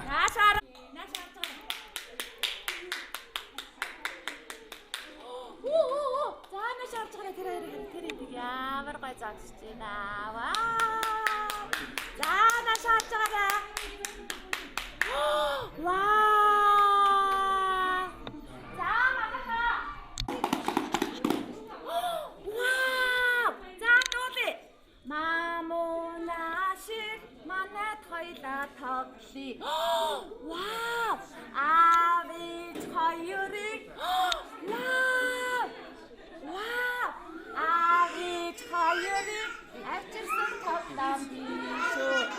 Наашаар. За наашаарж байгаа тэр ямар гой зогсож байна. Ваа. За наашаарж байгаа. Ваа. За манайхаа. Вау. За дуулъя. Мамунашиг манайд хоёлаа тоглоё. Вау. Аавч хоёрыг. Вау. Вау. Аавч хоёрыг авчирсан тоглоом шүү.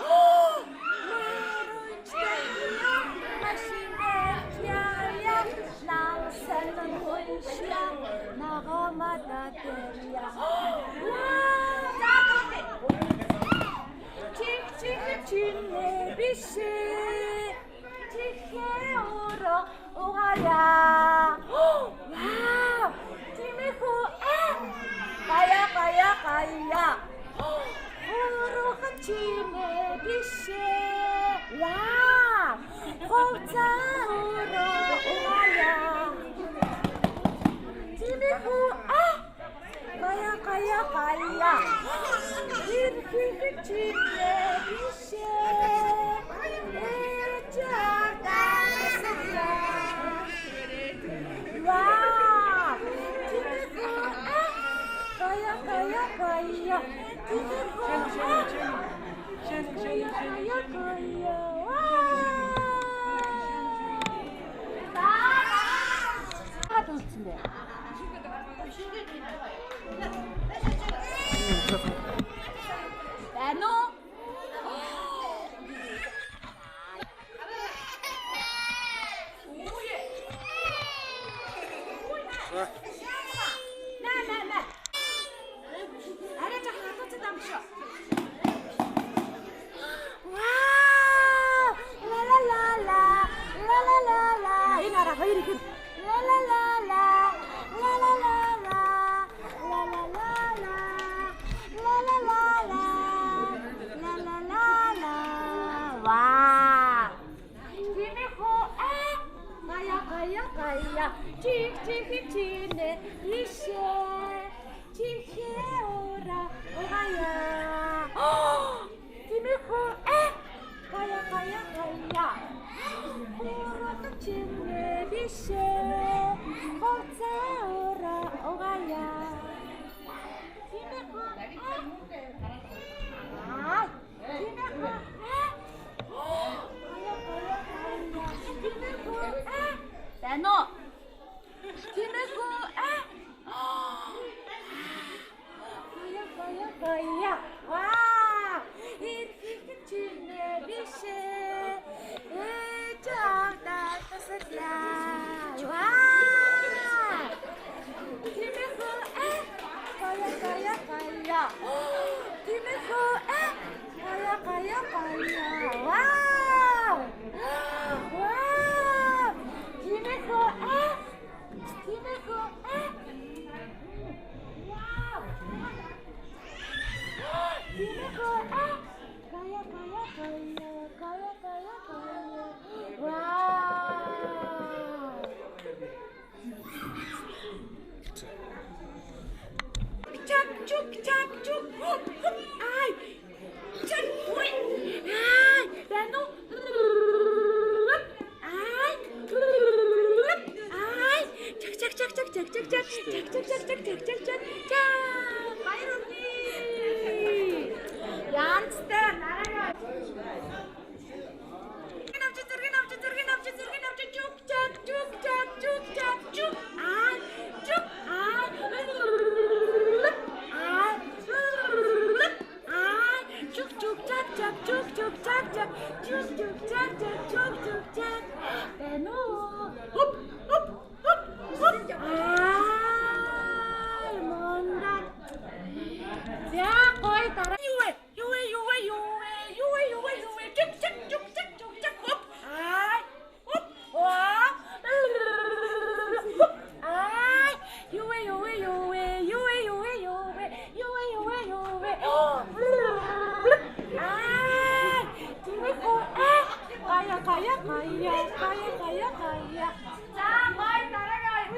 자, 거의 따라가요.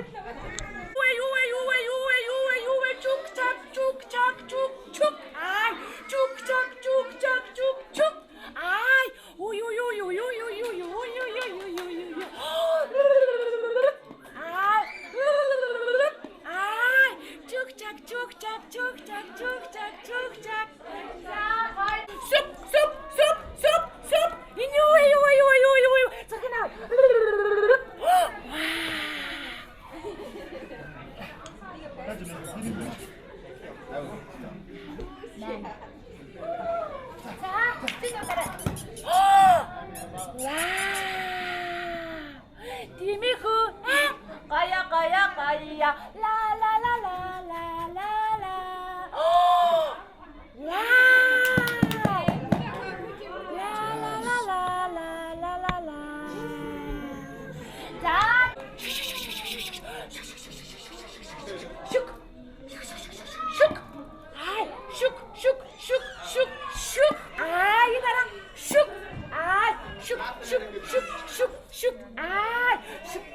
쭉쭉. 아이, 쭉쭉. 아이, 오요요요요요요요요요요요요. 아이, 쭉쭉. 자, 거의 쑥. 요요요요요요. 저기 나. 자, 찍어봐라. 와, 디미후, 가야, 라라라라라라라. 와, 라라라라라라라. 자, 슉. 아이, 슉. 아이, 이거랑 슉. 아이, 슉. 아이, 슉.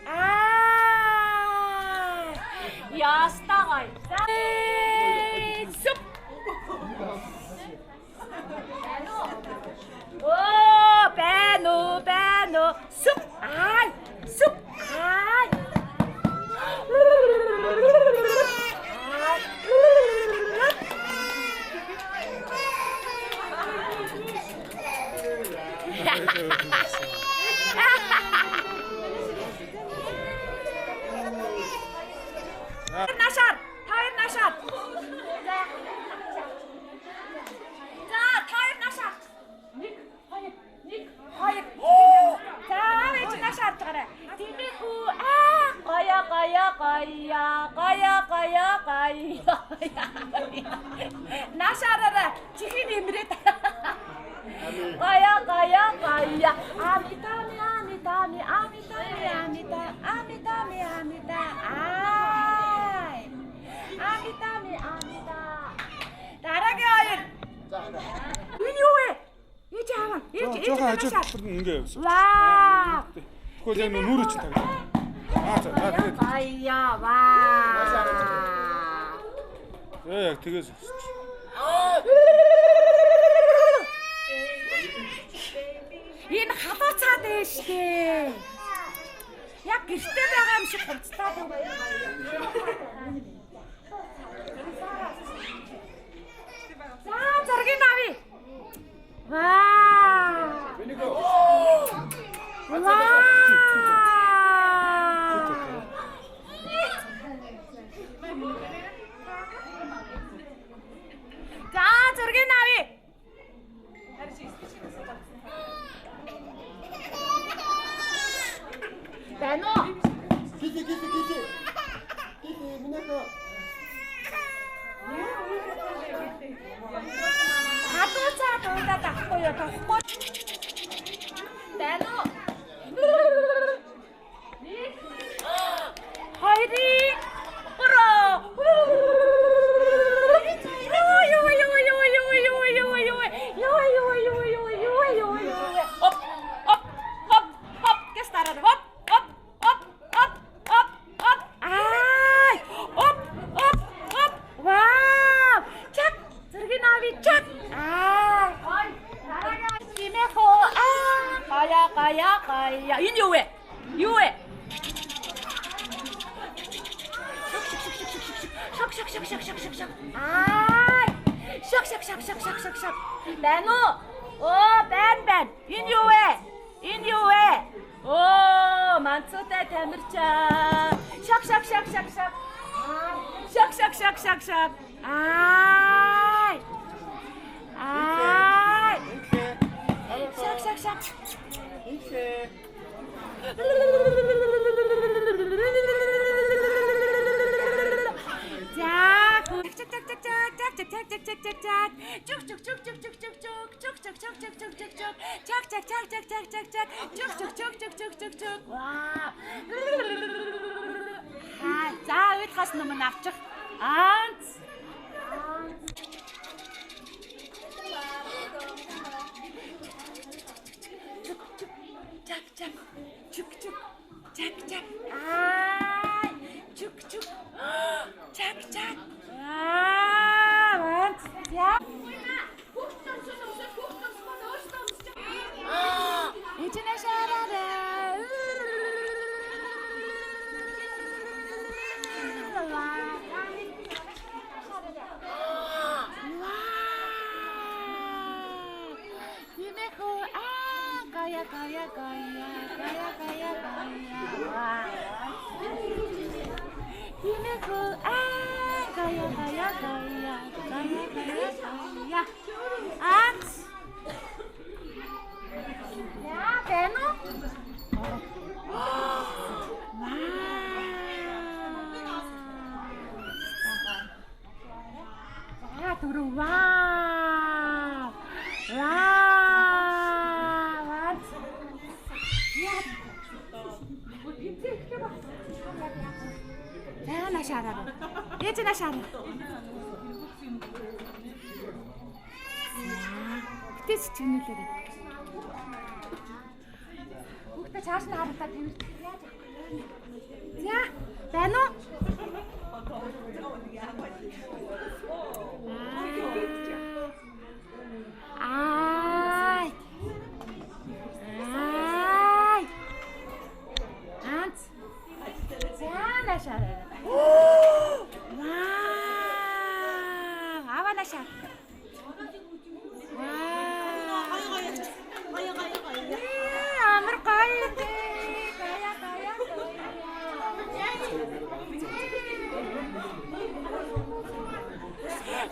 아이. 야스타가 있다. 쑥. 오, 배노. 쑥. 아이. 타임 나샷. 자, 타임 나샷. 닉. 오. 자, 왼쪽 나샷 그래. 디미구. 가야. 나샷하라. 지금 임리다. 가야. 아미타미. 아미다. 나라게 어인. 위뇨에. 이제와. 저거 아주 그런 게 없어. 와. 그거 제가 누르 친다. 자, 가야. 와. 되게 Энэ халуу цаад ээштэй. Яг гэртээ байгаа юм шиг хувцтай байна. За, зургийг авъя. Вау. За, зургийг авъя. Бано. Кити, минако. Хатууцаа дундаад авахгүй юу? Тохгүй. Бано. Хайри. Бро. Оп. Гэстараа. Оп. Ай. Оп. Вау. Чак. Зургийг авъя, чак. Ай. Нарага чимэхо. Гая. Энэ юу вэ? Шок. Ай. Шок. Байна уу? Оо, байна. Энэ юу вэ? Оо, манцуутай тамирчаа. Шок. Шок. Ай. Шок. За, үед хас нөмн авчих. чак. Чук. Чак. Ай. Чук. Чак. Ванц. Я. Ичнэ шараарэ. Gaya. At. Ya, Beno. Ya, turun. Wow. 나 шараа. Ээж на шараа. Тэс чимэлэрэ. Хүүхдээ цааш нь харагдаад юм. За, байна уу? Ай. Анц. За, на шараа. Вау! Авана шар. Амар гоё дээ.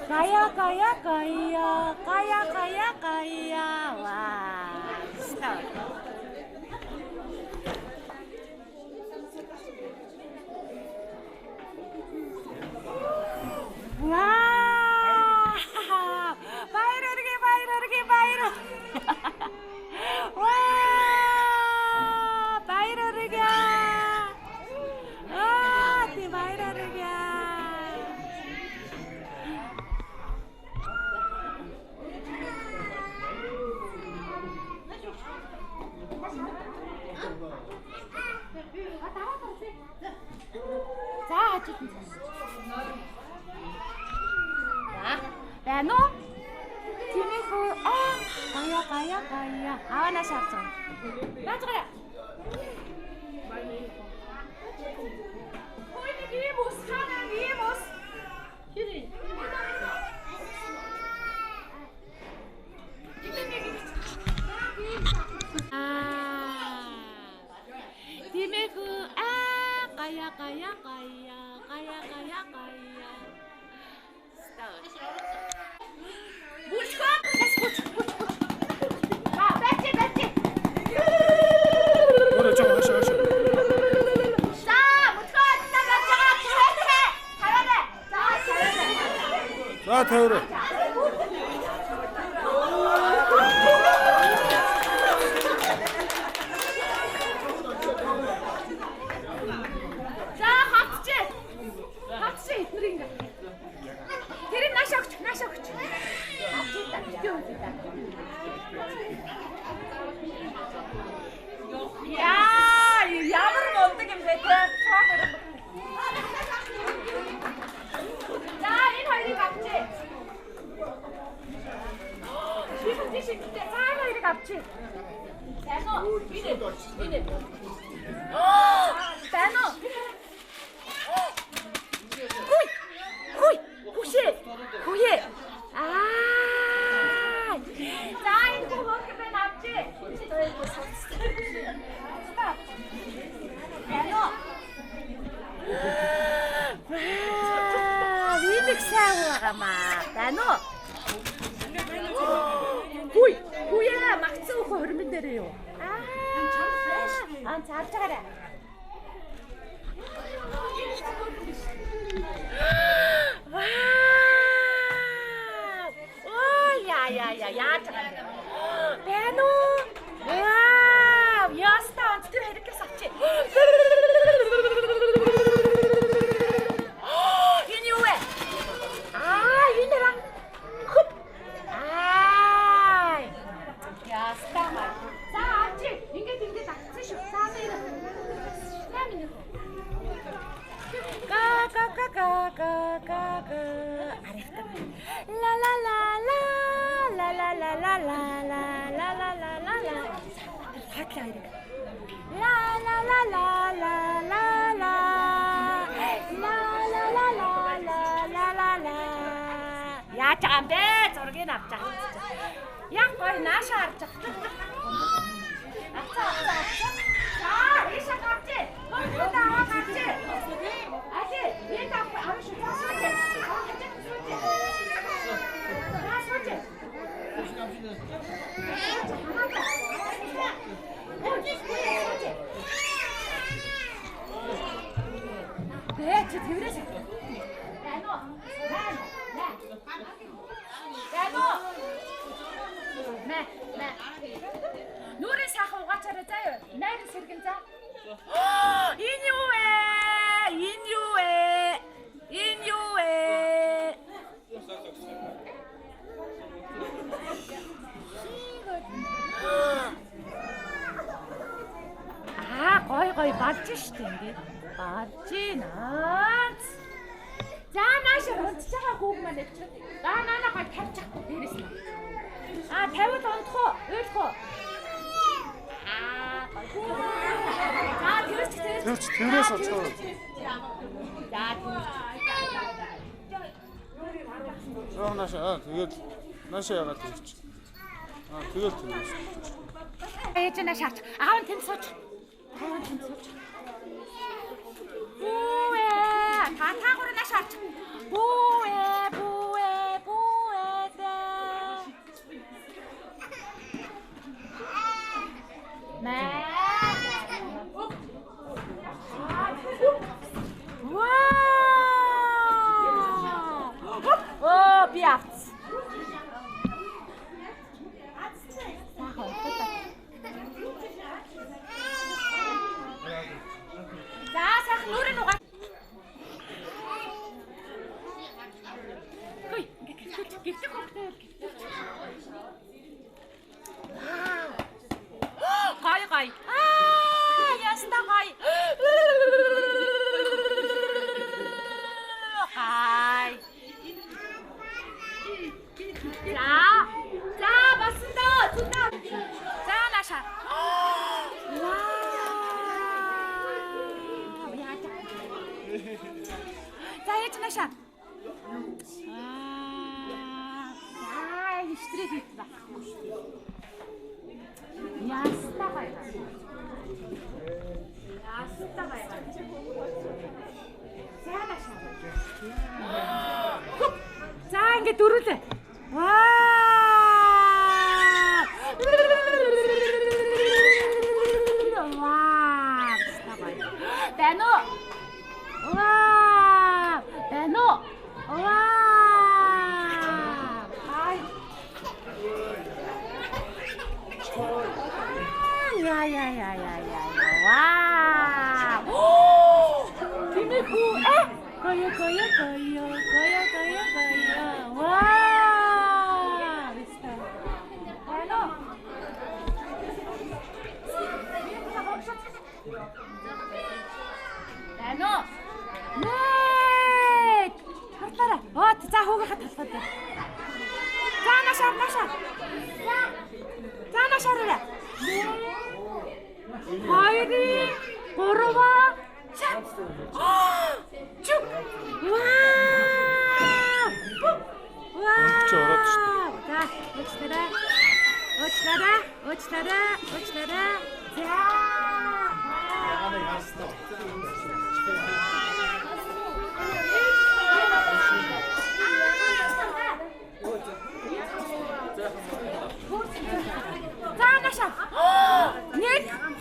Гая. Вау. Wow! Bayro. Wow! Bayro. Ti bayro. За, хажууд нь. Байна уу? Тимэхүү гая. Авана шаарсан. Бацгаа. Хойны гимус хана гимус. Хири. Тимэхүү гая. Бушхап. Бэти. Өөрөө жоо хашаа. За, мутгаад тагаад тавиарэ. За, тавиарэ. За, хатчих эднэрийг. Тэр нааш өгч. Яа, ямар мундаг юм бэ те. За, энэ хоёрыг авчи. Шийдэж. За, энэ хоёрыг авчи. Байна уу? Ине. Байна уу? Хүйе. За, энэ хөөг бэ авчи. Байна уу? Видик сайн байгаамаа. Байна уу? Хүйе, магцсан хөө хөрмөн дээр юу? Цаарч байгаарай. Яаж байгаа юм. Байна уу? Вау! Яста онцгой хэрэгээс авчи. Энэ юу вэ? Энэ нэр. Хөп. Яста маа. За авчи. Ингээд ла ла ла ла ла ла ла. Хатлаа хэрэг. Ла ла ла ла ла ла ла. Ла ла ла ла ла ла ла ла. Яаж байгаа юм бэ? Зургийг авч байгаа. Яг гоё нааш харж байгаа. Ацаа. За, ийш гарч. Хөөдөө аваа гарч. Аси, би та авах шүү. Чи тэрээс Нүрийн сайхан угаачаарай заа юу? Найр сэргэн заа. Энэ юу вэ? Энэ юу вэ? Энэ юу вэ? Гой барж штэ ингээд. Барж наа. За нааш унтж байгаа хүүг маань өвчрөд. Наана гой тавьж чадахгүй дээрээс нь. 50 унтах уу? Уйлах уу? За тэрээс оцгоо. За Зоо тэгээд нааш яагаад тэгч. Тэгээд тэрээс. Ээж наа шаарч. Аав нь тэнд сууч. Бүүе. Таагаар наа шаарч. Бүүе. Би авц. За сайхан нүрэн угаа. Хөөе, гихтэй хогтой. Гай. Яста гай. Гай. За басан доо. Зүдаа. За наша. За ээж наша. Ихтрэх хийх. Яста гай. За ингээд дөрүүлээ. За хөөгөө хаталтай. За наашаа. За наашаа. Хайри, горова. Чук. Вау. Чорот шүү. За, Өчлөрөө. За. Заанашаа. 1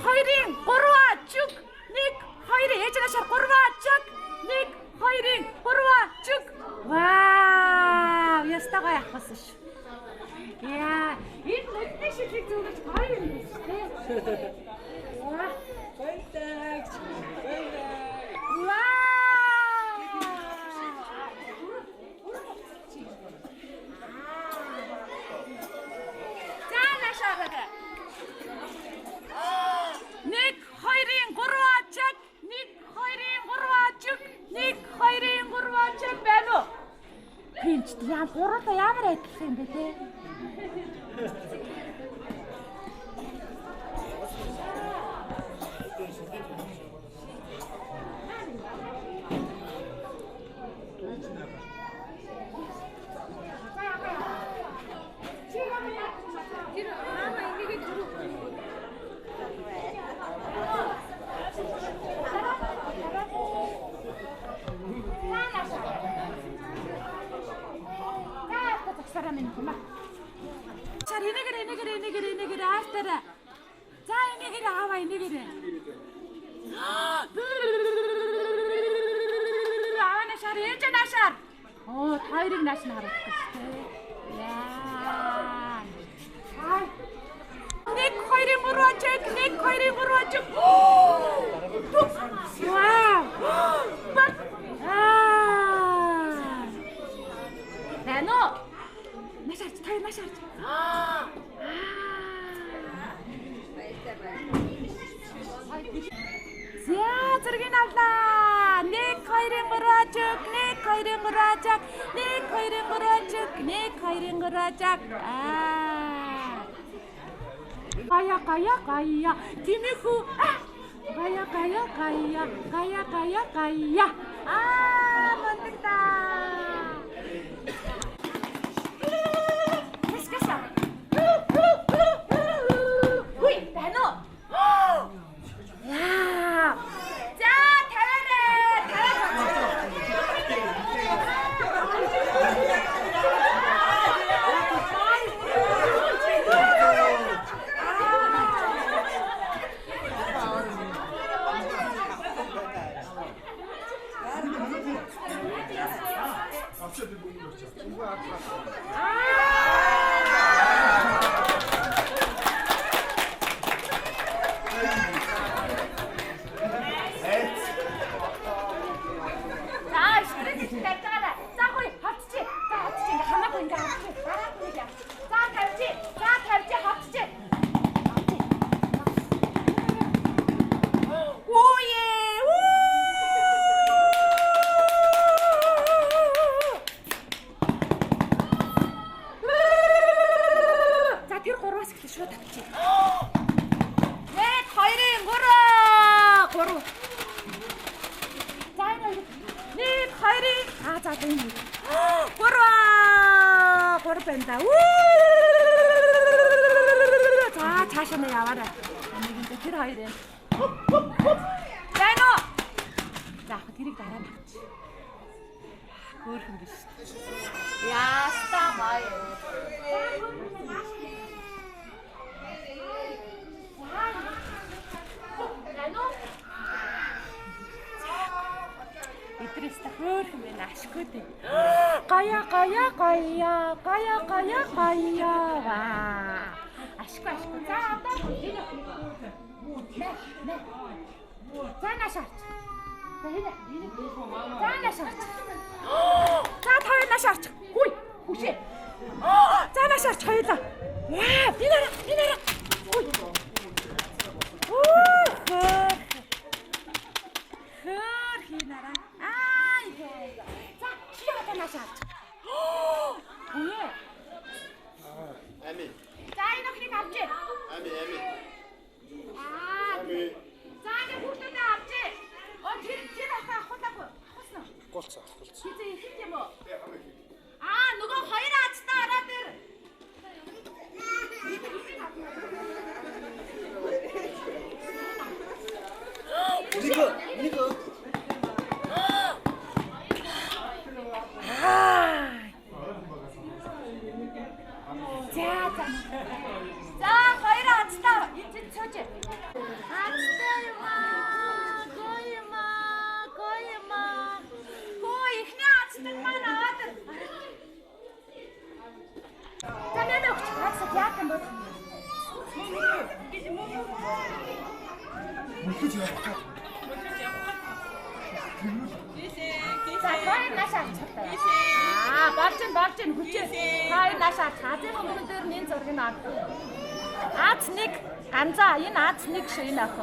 2 3 чук. 1 2 ээжнашаа 3 чук. 1 2 3 чук. Вау, ястагаа яхасан шүү. Яа, энэ нүдний шилжих зүгэж гоё юм шүү дээ. Ваа. Контакт. Вау. Яа, гурван ямар адилхан юм бэ те? минь юм аа. Чар энэгээр аартаараа. За энэгээр аваа энэгээр. Аа нашаар ээж нашаар. Оо хоёрыг нааш нь харуулах гэж тээ. Яа. Нэг хоёрын мөрөөчөг. Вау. Тэно. Нашаарч. За зэргийн авлаа. Нэг хоёрын мөрөөчөг. Гая. Тимэхүү. Гая. Мандагта. Тэскэсэ. Хуй, тэно. Яа. За, Пента. 자, 자신을 야와라. 이제 들어야 돼. 자이노. 자, 디릭 달아 놨지. 그걸 흔들었어. 야, 스탑 마이. 자이노. 이트리스타 그걸 흔들 나시거든. Gaya. Ашгүй. За одоо энэ. Нэ. За нашаарч. За нашаарч. За тав нашаарч. Хүй. Хүшээ. За нашаарч хоёулаа. Яа, бинара. Хүй. Хөр хинара. За хиyaa нашаарч. Ое. Ами. За энэ охиныг авчи. Ами. За энэ хүүхдүүдээ авчи. Тэр авахгүй. Авахсан уу? Голцоо. Хизээ ихэнх юм уу? Нөгөө хоёр аацтай ороод ир. Нико. За хоёр аацтай эцэг цож. Аацтай юм аа. Хөө ихний аацтай маань аваад. За нэ өгч хасаа яах юм бол. За хоёр нашаарч таа. Болж хүчээ. Хоёр нашаарч хазын өмнө дээр нэн зургийг авах. Аац нэг ганзаа энэ аац нэг шүү энэ ах.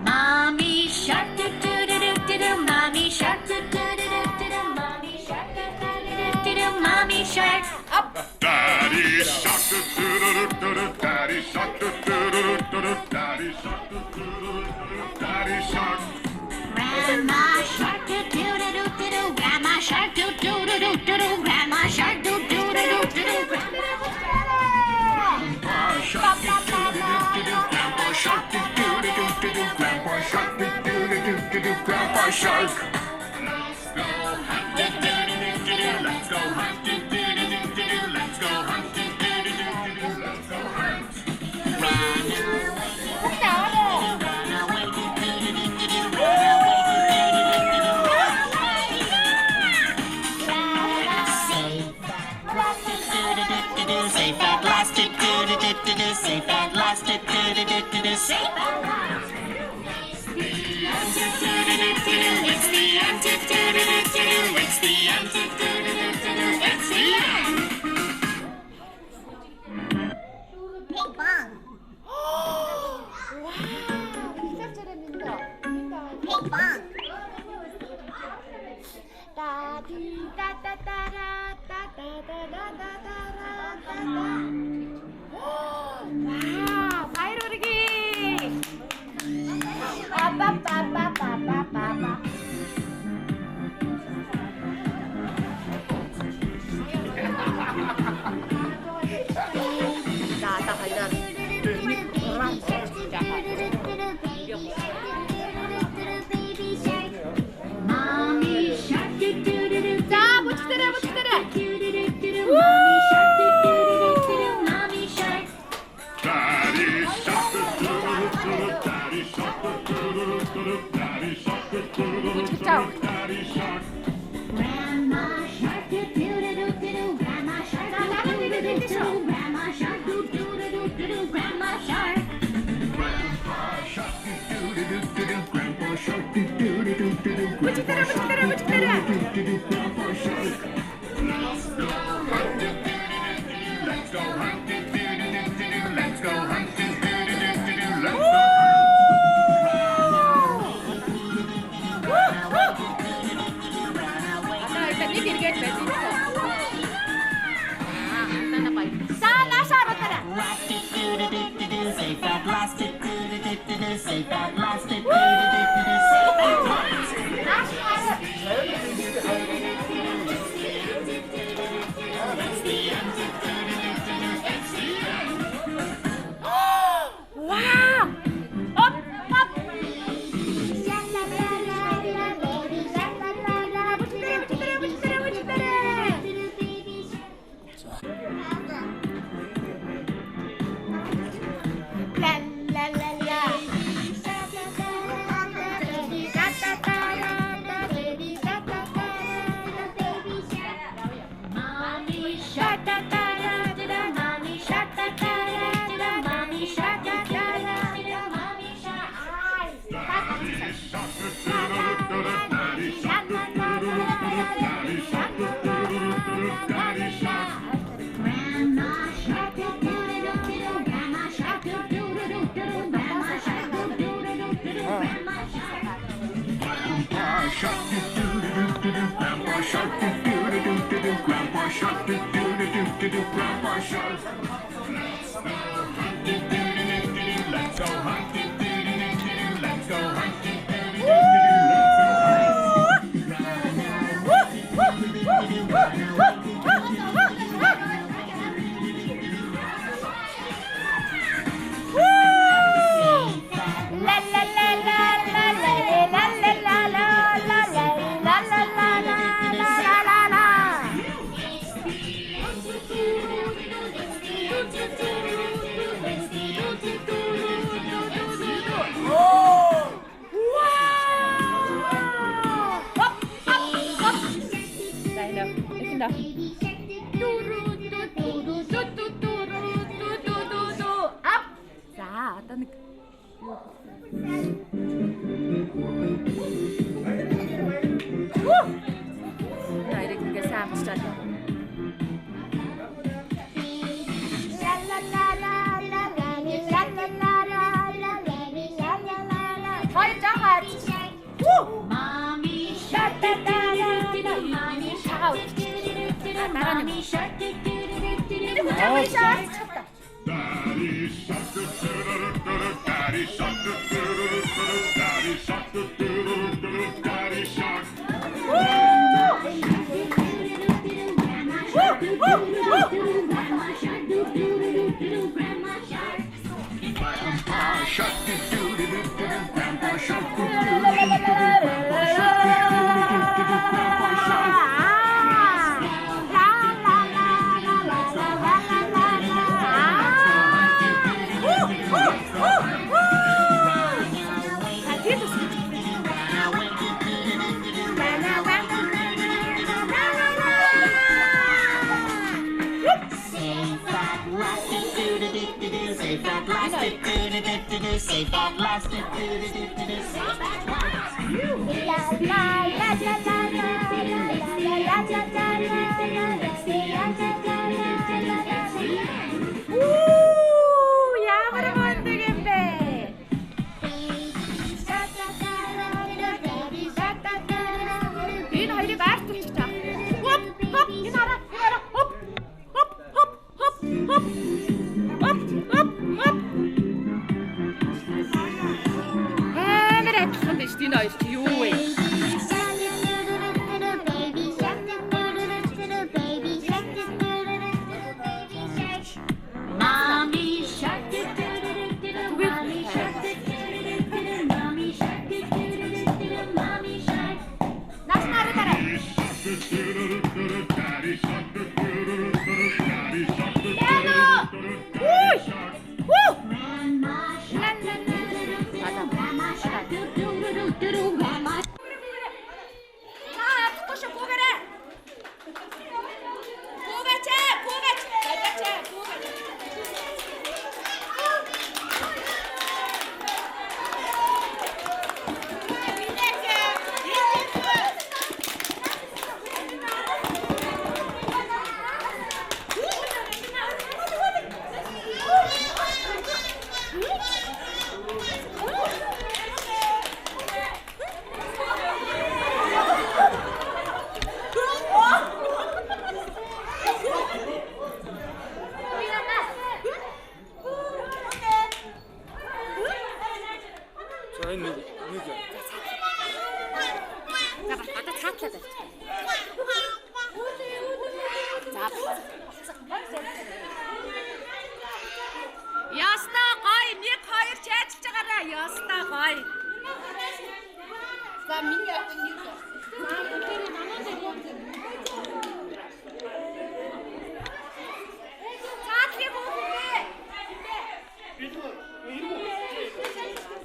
Mommy shark do do do do do do. Mommy shark do do do do do do. Mommy shark do do do do do. Mommy shark up. Daddy shark do do do do do. Daddy shark do do do do do. Daddy shark do do do do. Daddy shark. Grandma shark do do do do do. Grandma shark do do do do do. Grandma shark do do do do do. Grandma shark do do do do do. Grandma shark. Grandpa Shark. Let's go hunt. Let's go hunt. Let's go hunt. Safe at last, safe at last, safe at last. It's the end, it's the end, it's the end. Ping pong. Ping pong. Da di da da da da da da da da da da da. Wow, 과일 오르기. 빠빠빠빠빠빠빠. 자, 딱 걸려. Mommy shark, do do do do. 자, 모치 때려, 모치 때려. Mommy shark, do do do do. Mommy shark. Daddy Shark. Daddy Shark. Daddy Shark. Daddy Shark. Grandma shark, do do do do do. Grandma shark, do do do do do. Grandma shark, do do do do do. Grandma shark. Grandpa Shark. Grandpa Shark. 모치 때려, 모치 때려, 모치 때려. Grandpa Shark. Let's go hunt. Let's go hunt. Let's go hunt. Let's go 아까 일단 이렇게 해야지. 자, 나샤로 따라. Safe at last, safe at last, safe at 와우! 업! 업! Mommy shark, da da da da. Mommy shark, da da da da. Mommy shark, da da da da. Mommy shark. Grandma shark, do do do do. Grandma shark, do do do do. Grandma shark, do do do do. Grandma shark. Grandpa Shark. Grandpa Shark. Grandpa Shark. Grandpa Shark. Let's go hunt. Let's go hunt. 자, 어떤 자, 이렇게 싹 시작해. 더 있죠, 같이. Mommy shark, do do do do. Mommy shark, do do do do. Mommy shark, do do do do. 우리 샷 쳤다. Daddy Shark. Daddy Shark. Daddy Shark. Daddy Shark. Grandma shark, do do do do. Grandma shark. Grandpa Shark. Grandpa Shark. Safe at last. Ямар мундаг юм бэ? Энэ хоёрыг арт үлчиж чаа. Хоп хоп энэ хараа. Хоп хоп хоп хоп хоп. Хоп хоп хоп. Амар адилхан байж энэ хоёр чи юу вэ? Mommy shark, mommy shark, mommy shark, mommy shark. Нас нараарай. Daddy shark, daddy shark. Үй! Хүү! Grandma shark, grandma shark, grandma. Кош гугаарай. Гугаач, гугаач. Гугаач, гугаач. За энэ нэг. За бата цаатлаа байж. За. Яста гой 1 2 чажилж байгаарай. Яста гой. За миний авах нэг. За бүгдээ намаа дээр явах. Цаатлыг өгөө. Миний нэрс.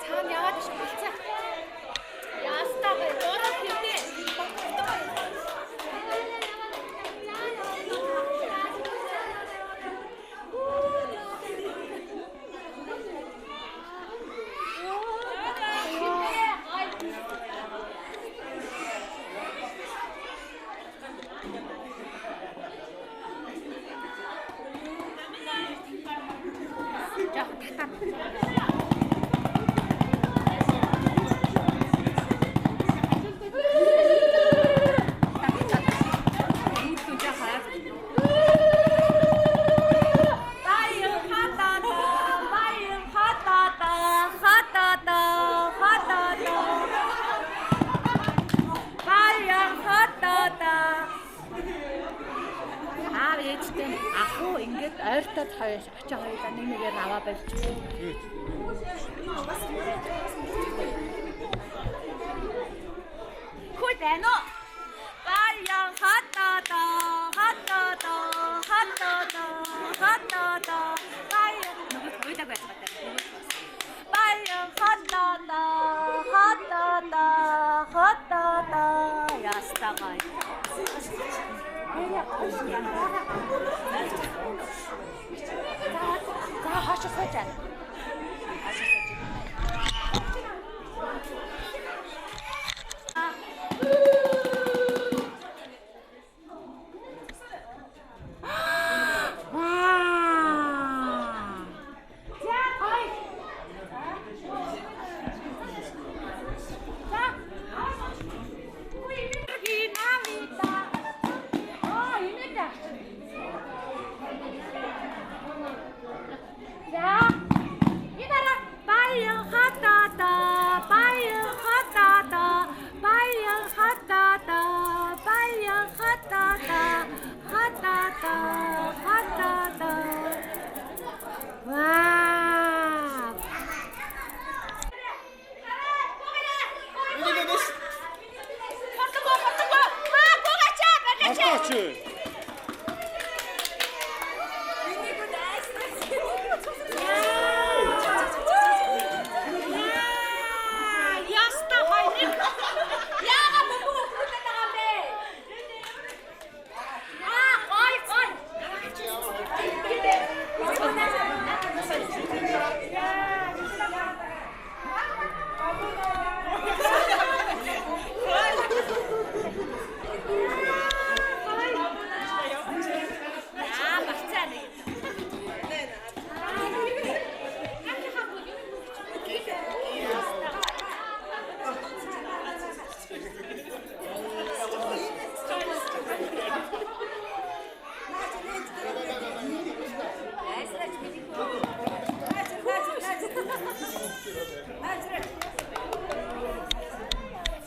цаана яваад иш болцоо. Яастаа гоо дөрөв хэмнэ. Ахуу ингээд ойртоод хаяаш очоо хоёулаа нэг нэгээр аваа барьчихсан. Хөөе байна уу? Баян хатата баян нөгөө хоёулаа байж байгаа. Баян хатата ястагай. За хашаа сууж байна.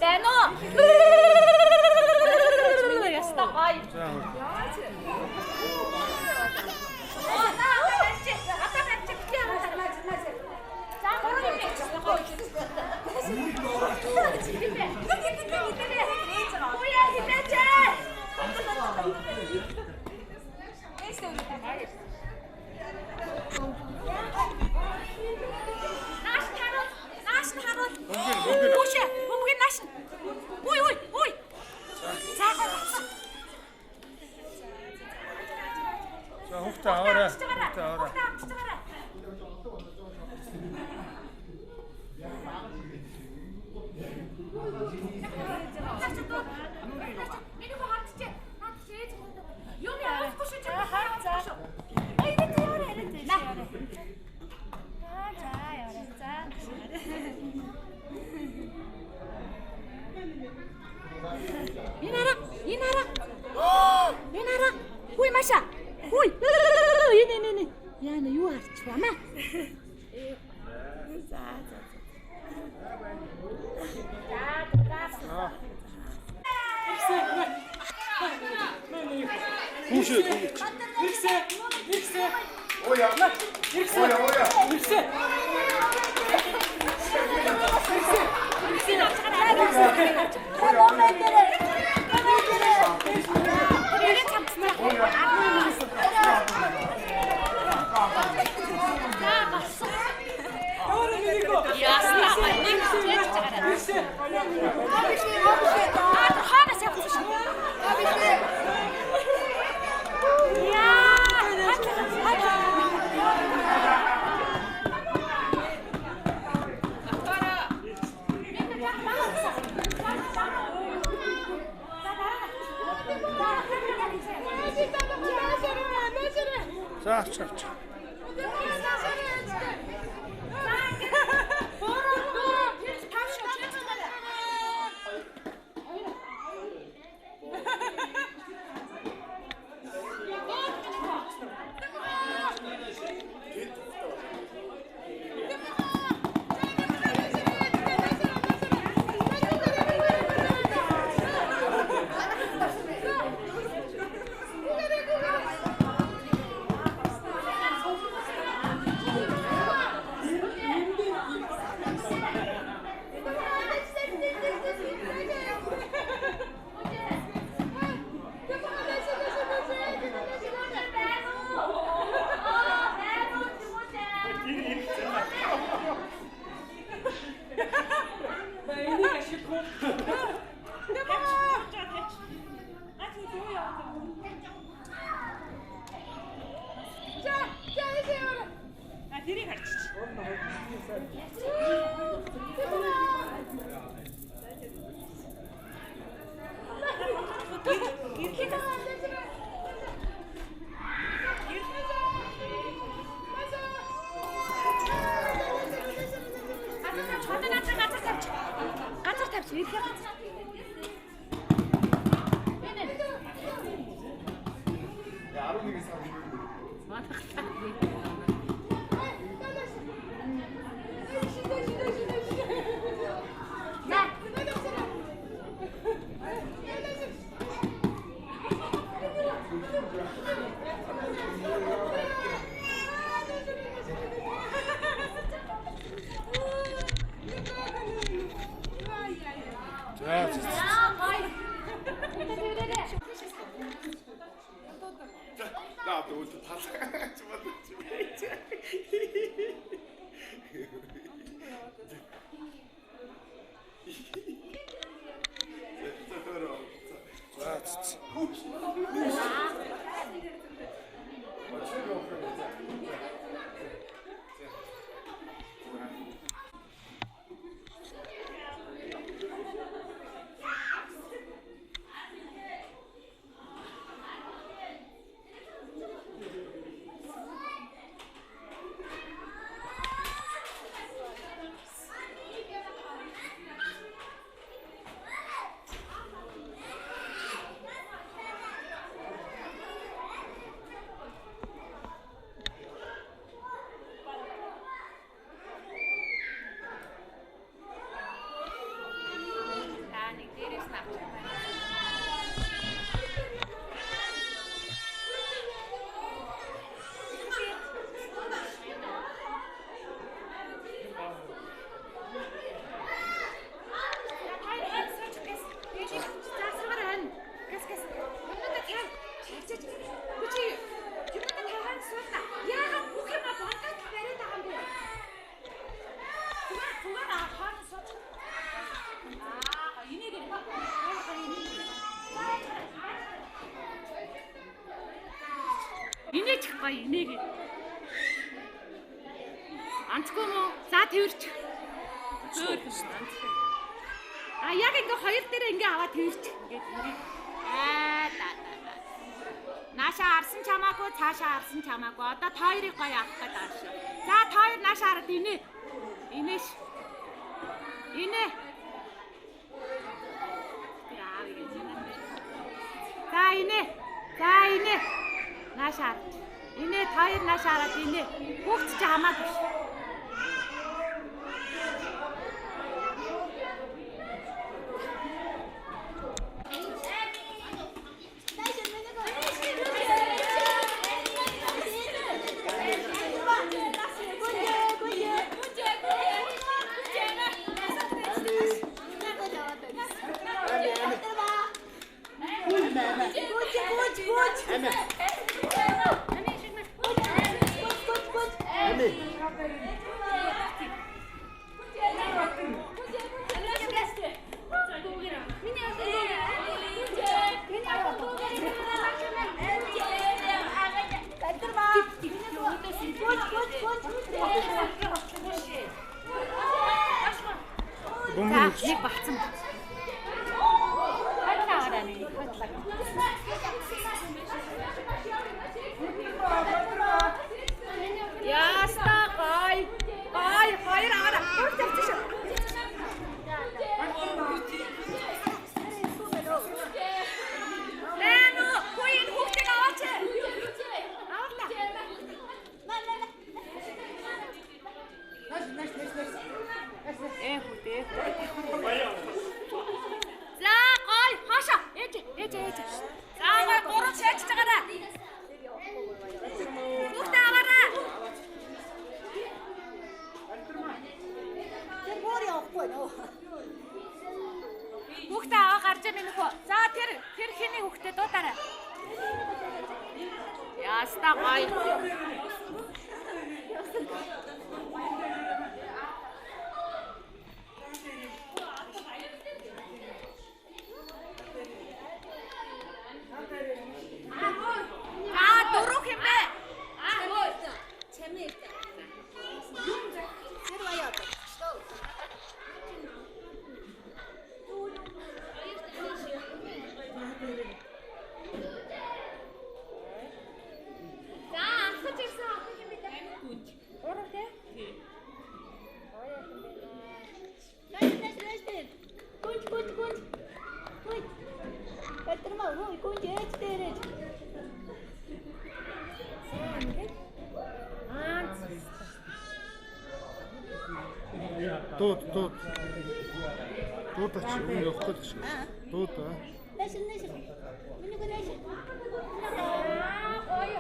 Тэно. Яста гай. За хүүхдээ аваарай. Энэ хүй маша. Хүй. Энэ. Яна юу арчваа маа. За авч. гоё энийг. Анцгүй мó. За тэрч. Зөөр гэж анцгүй. А яг ингээ хоёр дээрээ ингээ аваад тэрч. Ингээ тэрийг. Наашаа арсан чамаагүй, цаашаа арсан чамаагүй. Одоо та хоёрыг гоё авах гэдэг ааш. За та хоёр наашаа хараад инэ. Инээш. Инэ. За инэ. За инэ. Наашаа. Инэ та хоёр наашаа хараад инэ. Хүүхд чи хамаагүй. Нэг багцсан. Яста гой. Гой хоёр аваа. Бүр тавьчих шүү. Нэ хүйн хүүхдийг аваач. Аваа. Хүүтэй. За гой хаашаа. Ээж. За гой гурав шааж байгаарай. Хүүхдээ аваарай. Хүүхдээ аваа гарч минь хөө. За тэр хэний хүүхдээ дуудаарай. Яста гой. Дөрөв юм бэ? Чамээ. Тэр баяа. За, ахаж ирсэн ахаж юм бэ? Орох тий? Гүнж. Петрма, гүнж ээж дээрээ. Дууд. Дууд ач юу явах гэж. Дууд аа. Нэшил. Миний гэнэшил. Ой.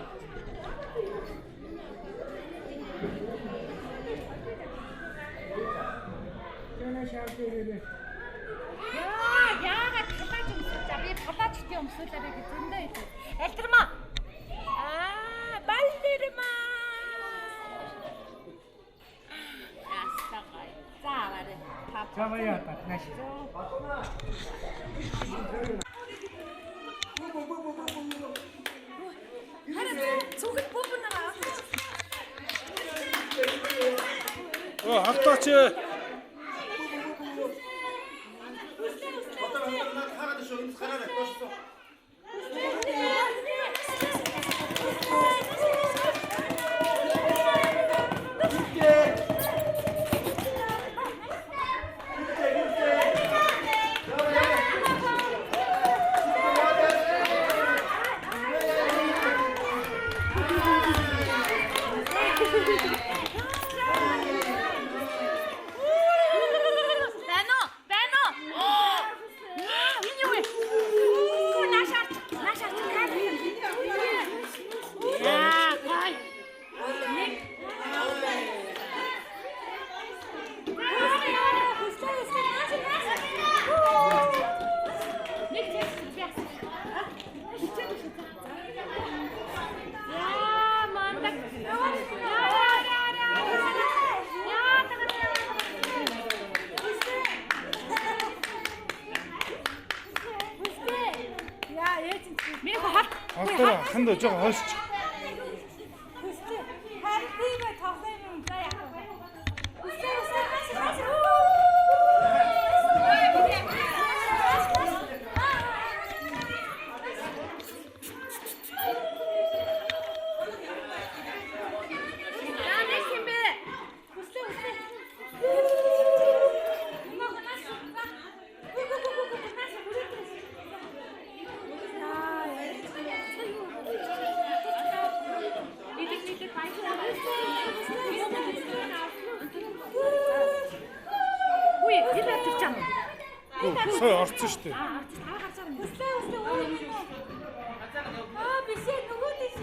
Яагаад талааж өмсөж би талааж хитийн өмсөлөөрэй гэж зөндөө хэлээ. Элтерма. Баллерма. Ястагай. Зааварэ. Завая так, значит. Цүгэл бөөнөө. Автаач. Ханд жоо хойш. тоглоом юм. За яах вэ? Үсээ. Сая орцсон шүү дээ. Биш ээ нөгөө тийш.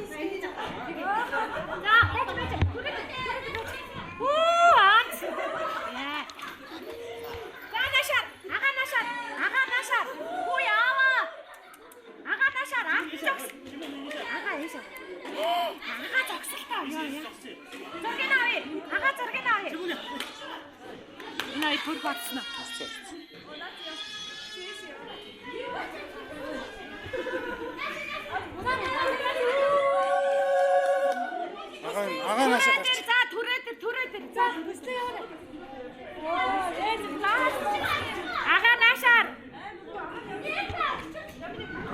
Агаа наашаа гарч. За түрээ дээр. За өстэй яваа. Ага наашаар.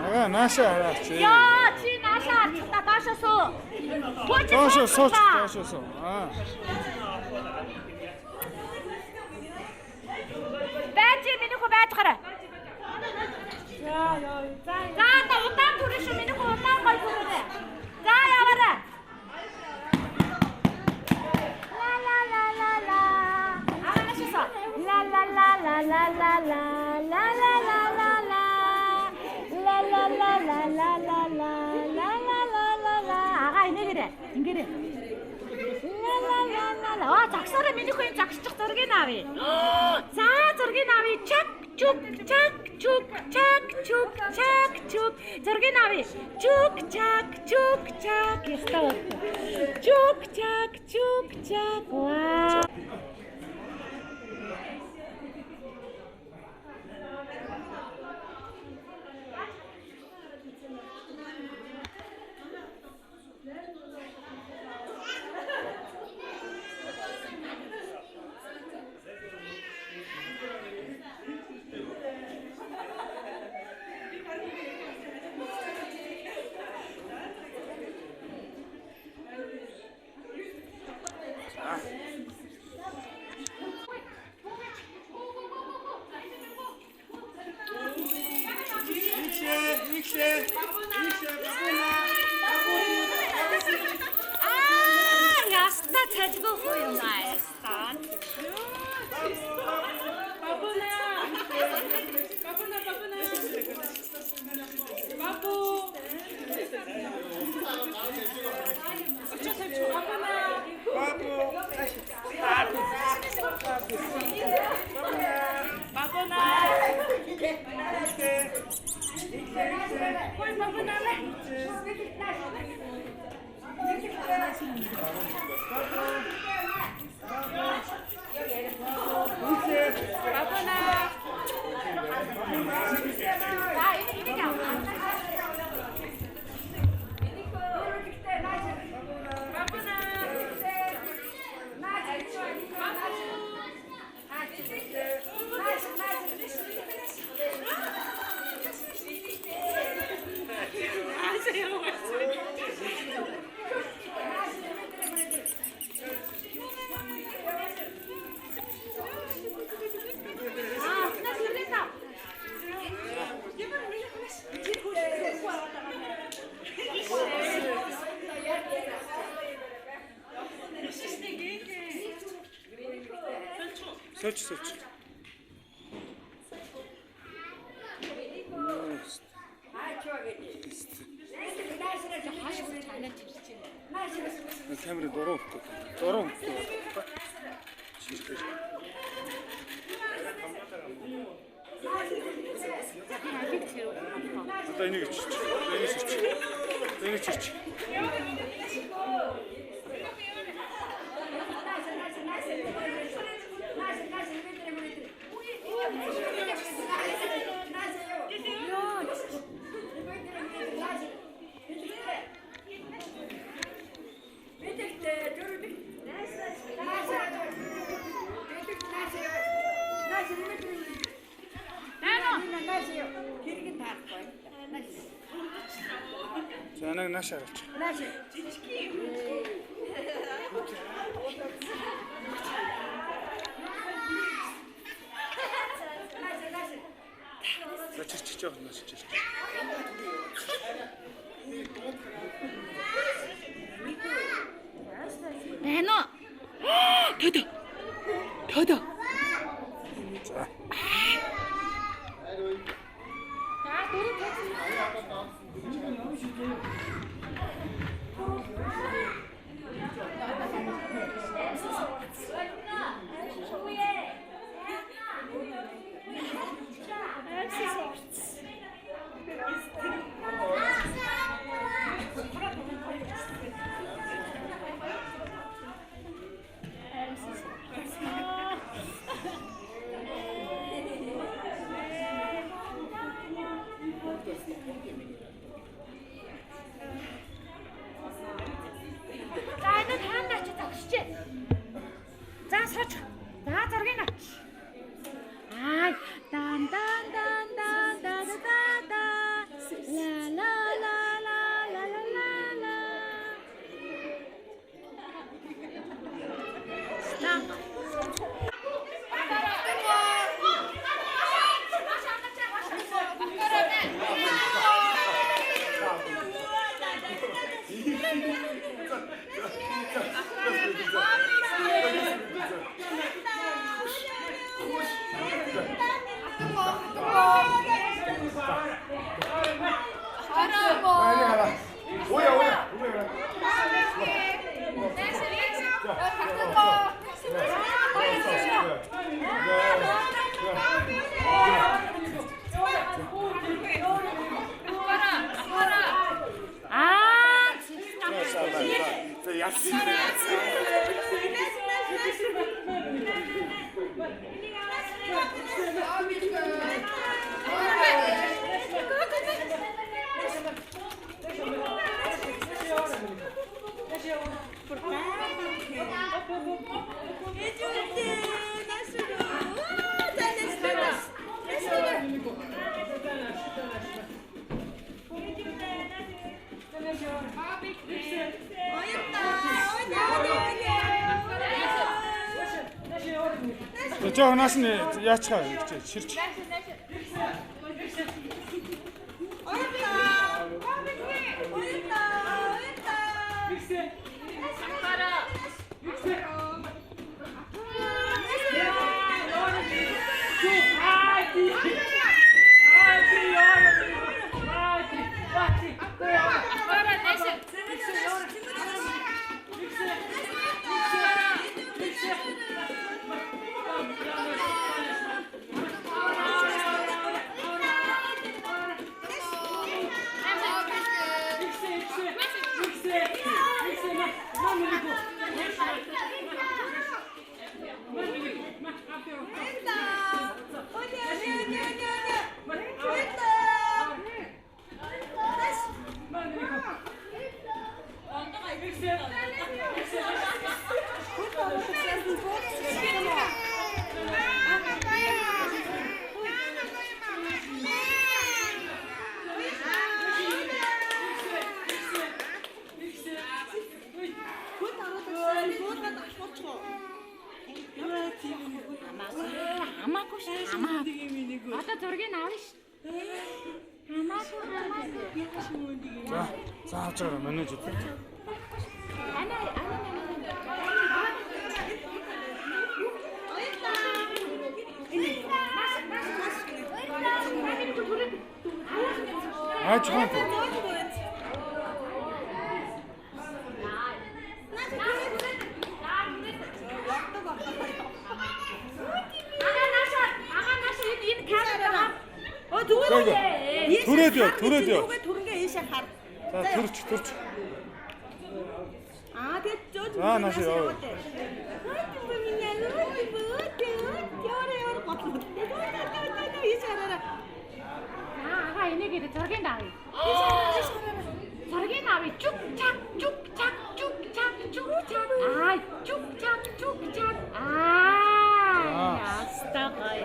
Агаа наашаа хараач. Яа, чи наашаар. Та доошосоо. Доошоо. Бэж миний хөө байж гараа. Яа. За та удаан түрээ шүү миний хөө удаан гой түрээ. За яваарай. Ага ингэрэ. Загсаараа миний хөө загсчих зургийг авъя. За зургийг авъя. Чак чук. Зургийг авъя. Чук чак. Ястаа. Чук чак. Вау. Яста цэжгүй хөө юм аа. Сольч. Камера дөрөв. Одоо энийг чирч. нааш хараач. Нааш. Чичиж явах нааш чичиж. Байна уу? Төдөө. За. За сууч. За зургийг авч. Ай дан дан дан дан да да да. Ла ла ла ла ла ла ла. Стоп. Жоо наас нь яачаа гэж ширч. Одоо зургийг авна ш. За авч байгаа менеж үү. Аач хаа. Түрээд яа. Түрэнгээ ийшээ хар. За төрч. Тэгээд жоо. Нааш яа. Ага энийг зургийг авъя. Зургийг авъя. Чук чак. Аа чук чак. Ястагай.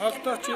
Алдаач.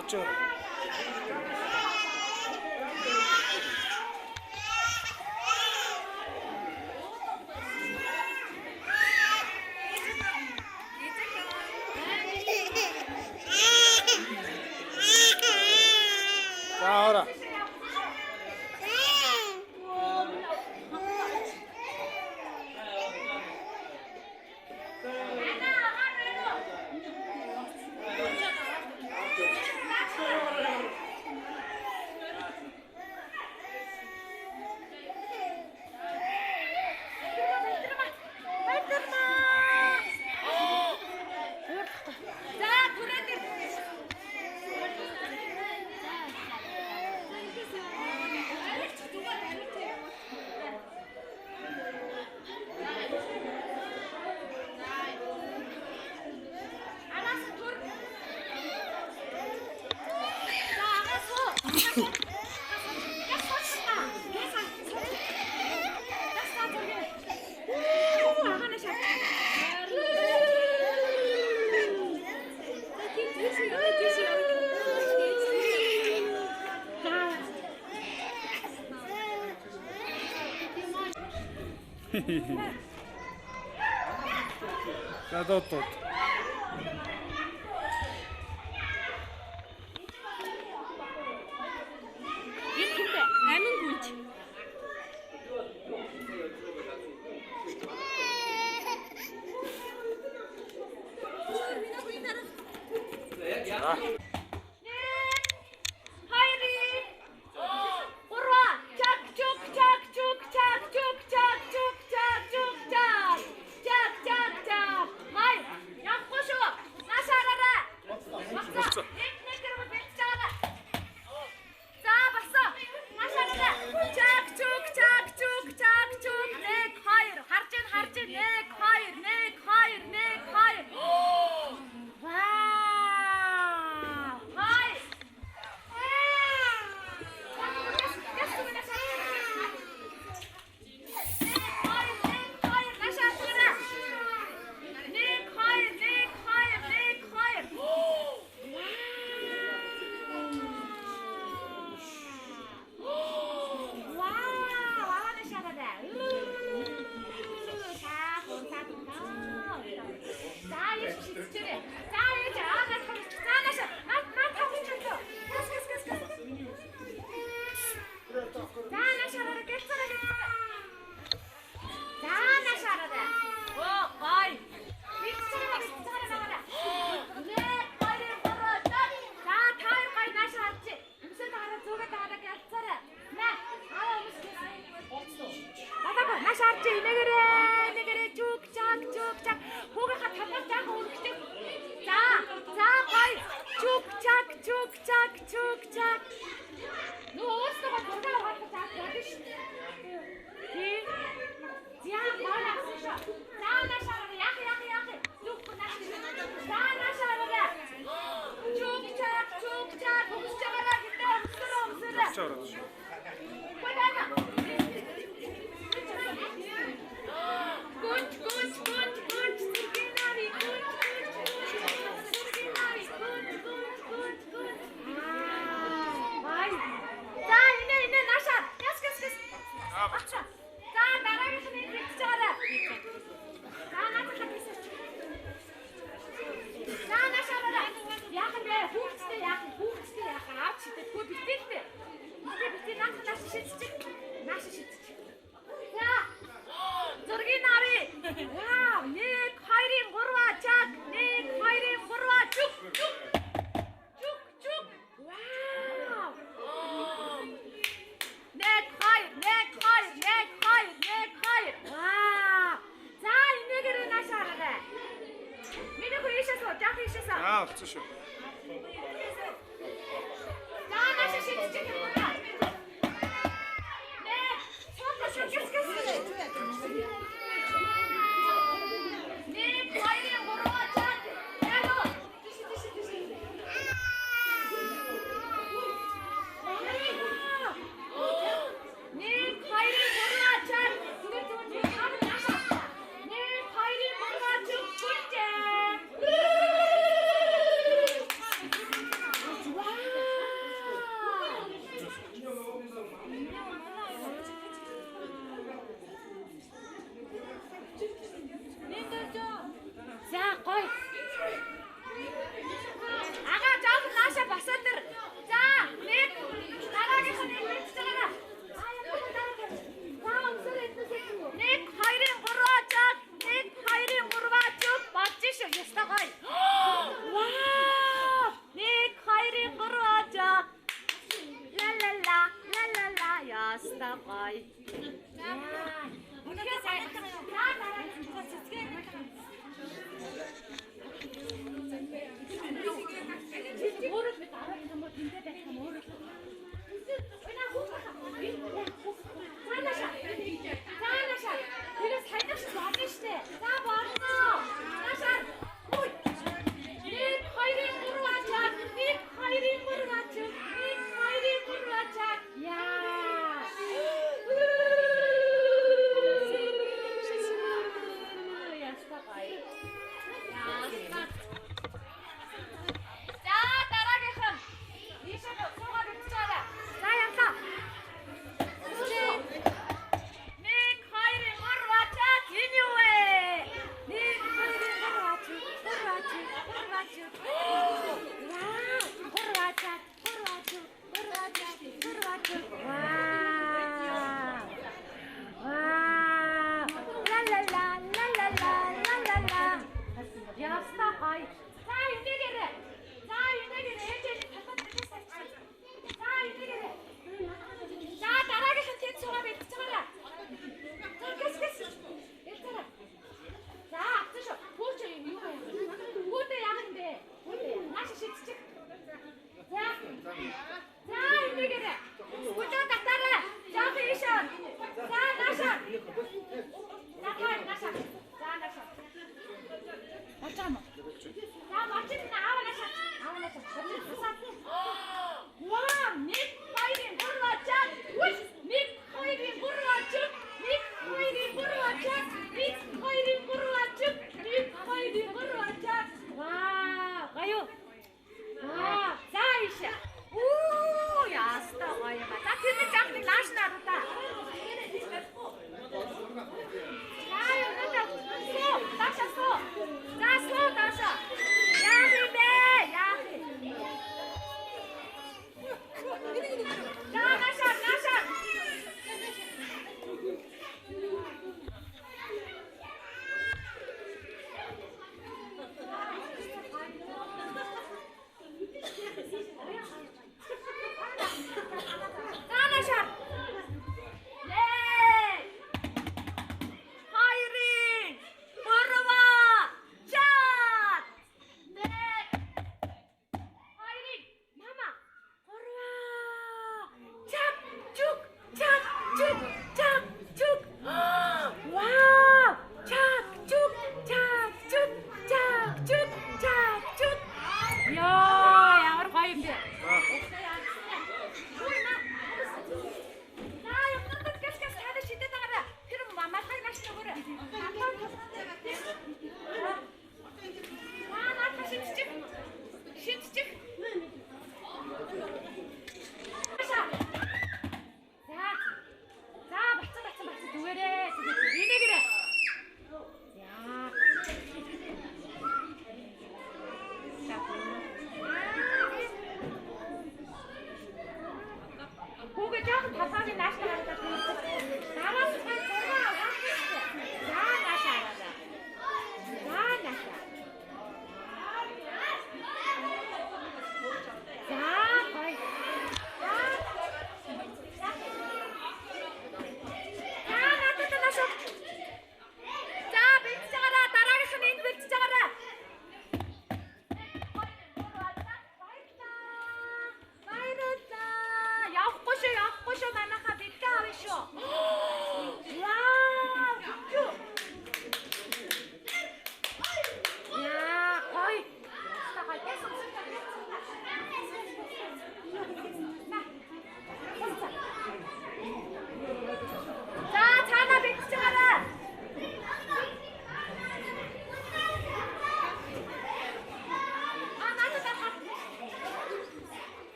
Авчаар. Ora. Задотод. Энэ хүнтэй амин гүнж. огцсон шүү. За нааш шидчих юм байна. Нэ, цааш шидчих. Нэ, хоёрын гурван чад. Яг уу. Нэ, хоёрын гурван чад. Түр түр хам наашаа. Нэ, хоёрын гурван чад түрчээ. За гой. Ага жаа нааша басаад ир. За нэг дараагийнх нь хэлж байгаа. За өмсөр эднэсээ. Нэг хоёрын гурван чад, нэг хоёрын гурван чад болж шүү. Яста гой. Вау! Нэг хоёрын гурван чад. Ла ла ла ла ла ла яста гой. Үнэхээр сайн. За дараагийн цэцгээ. Өөрөө би дараагийн юм тэнтэй байх юм өөрөө. Өнөө хүүхдээ. Цаанаша. Тэрээс хайдагш болно штэ. За болно. Цаашаа. Ой. Нэг хоёрын гурван чад. Нэг хоёрын гурван чад. Нэг хоёрын гурван чад. Яа. Ястагай. Ястаг. За дараагийнхан. Ийшээ суугаад үзчихээрэй. За янзаа. Нэг хоёрын гурван чад энэ юу вэ? Нэг хоёрын гурван чад. Гурван чад. Вау! Гурван чад. Вау! Вау! Ла ла ла ла ла ла ла ла. Ястагай. За энэгээрээ. Ээжээ талбад дээрээс. За энэгээрээ. За дараагийнхан тэнд суугаад идчихээрэй. За гэс. Эцээрээ. За авчих шүү. Пүүч юм юу вэ? Пүүтэй яах юм бэ? Нааш шидчих. За энэгээрээ.